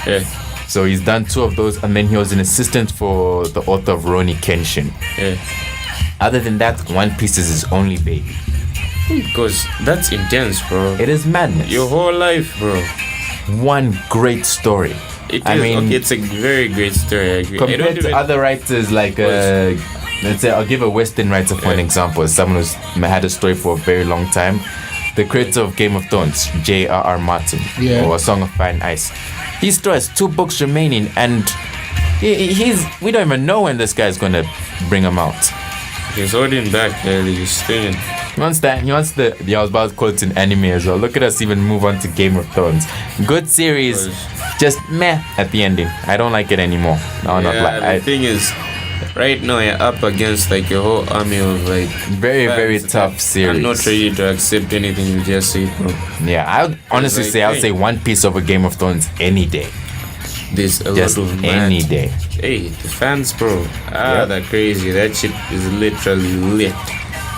Yeah. So he's done two of those, and then he was an assistant for the author of Rurouni Kenshin. Yeah. Other than that, One Piece is his only baby. Because that's intense, bro. It is madness. Your whole life, bro. One great story. I mean, okay, it's a very great story. I agree. Compared to other writers, like let's say, I'll give a Western writer for an example. Someone who's had a story for a very long time. The creator of Game of Thrones, J.R.R. Martin, or A Song of Fire and Ice. He still has 2 books remaining, and we don't even know when this guy is going to bring them out. He's holding back, he's staying. He wants the I was about to quote in anime as well. Look at us even move on to Game of Thrones. Good series, just meh at the ending. I don't like it anymore. The thing is, right now you're up against like a whole army of like very tough series. I'm not ready to accept anything you just say, bro. Yeah, I would honestly say I'll say One Piece over Game of Thrones any day. There's a just lot of any day. Hey, the fans, bro. They're crazy. That shit is literally lit.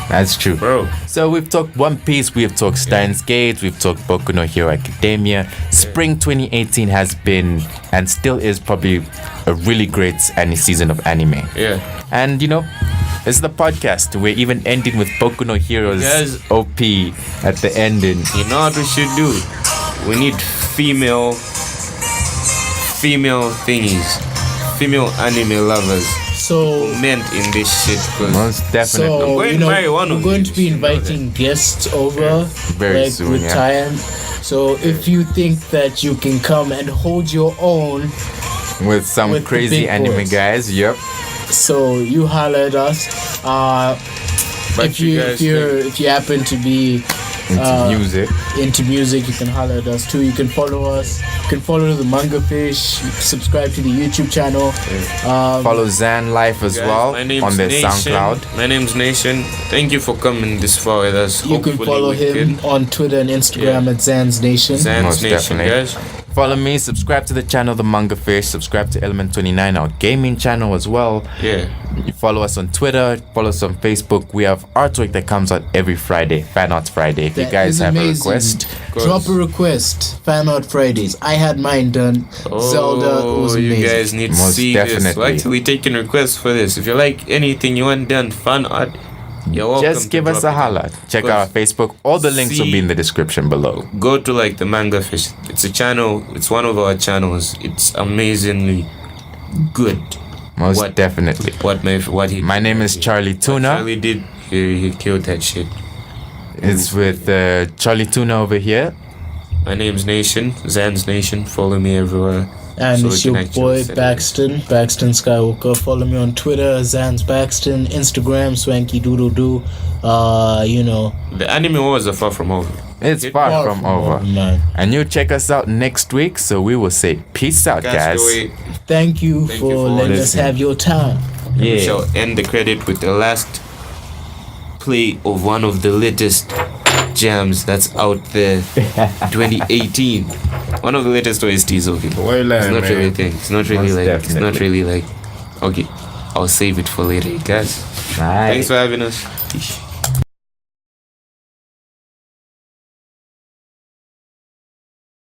That's true, bro. So we've talked One Piece, we've talked Steins Gate, we've talked Boku no Hero Academia. Spring 2018 has been and still is probably a really great season of anime. Yeah. And this is the podcast. We're even ending with Boku no Hero's OP at the ending. You know what we should do? We need female thingies, female anime lovers. So meant in this shit. Most definitely. So, we're going to be inviting guests over very soon, with time. So if you think that you can come and hold your own with some crazy anime boys. Guys, yep. So you holler at us. If you happen to be into music, you can holler at us too. You can follow us. You can follow the MangaFish. Subscribe to the YouTube channel. Follow Zan Life as well on their SoundCloud. My name's Nation. Thank you for coming this far with us. You can follow him on Twitter and Instagram at XansNation. XansNation, guys. Follow me, subscribe to the channel The MangaFish, subscribe to Element 29, our gaming channel as well. Yeah. You follow us on Twitter, follow us on Facebook. We have artwork that comes out every Friday, Fan Art Friday. If you guys have a request, drop a request. Fan Art Fridays. I had mine done. Zelda was amazing. You guys need to see this. We're actually taking requests for this. If you like anything you want done, fan art, you're welcome. Just give us a holler. Check out our Facebook. All the links will be in the description below. Go to like the MangaFish. It's a channel. It's one of our channels. It's amazingly good. Most definitely. My name is Charly-Tuna. Charlie did. He killed that shit. It's with Charly-Tuna over here. My name's Nation, XansNation. Follow me everywhere. And so it's your boy Baxton Skywalkr. Follow me on Twitter, Xans Baxton, Instagram, Swanky Doodle Doo. You know. The anime wars are far from over. It's far from over. Man. And you check us out next week. So we will say peace out, guys. Thank you for letting us have your time. Yeah. We shall end the credit with the last play of one of the latest jams that's out there. 2018. One of the latest OSTs of it. It's not really a thing. It's not really like. Definitely. It's not really like. Okay, I'll save it for later, guys. Bye. Thanks for having us.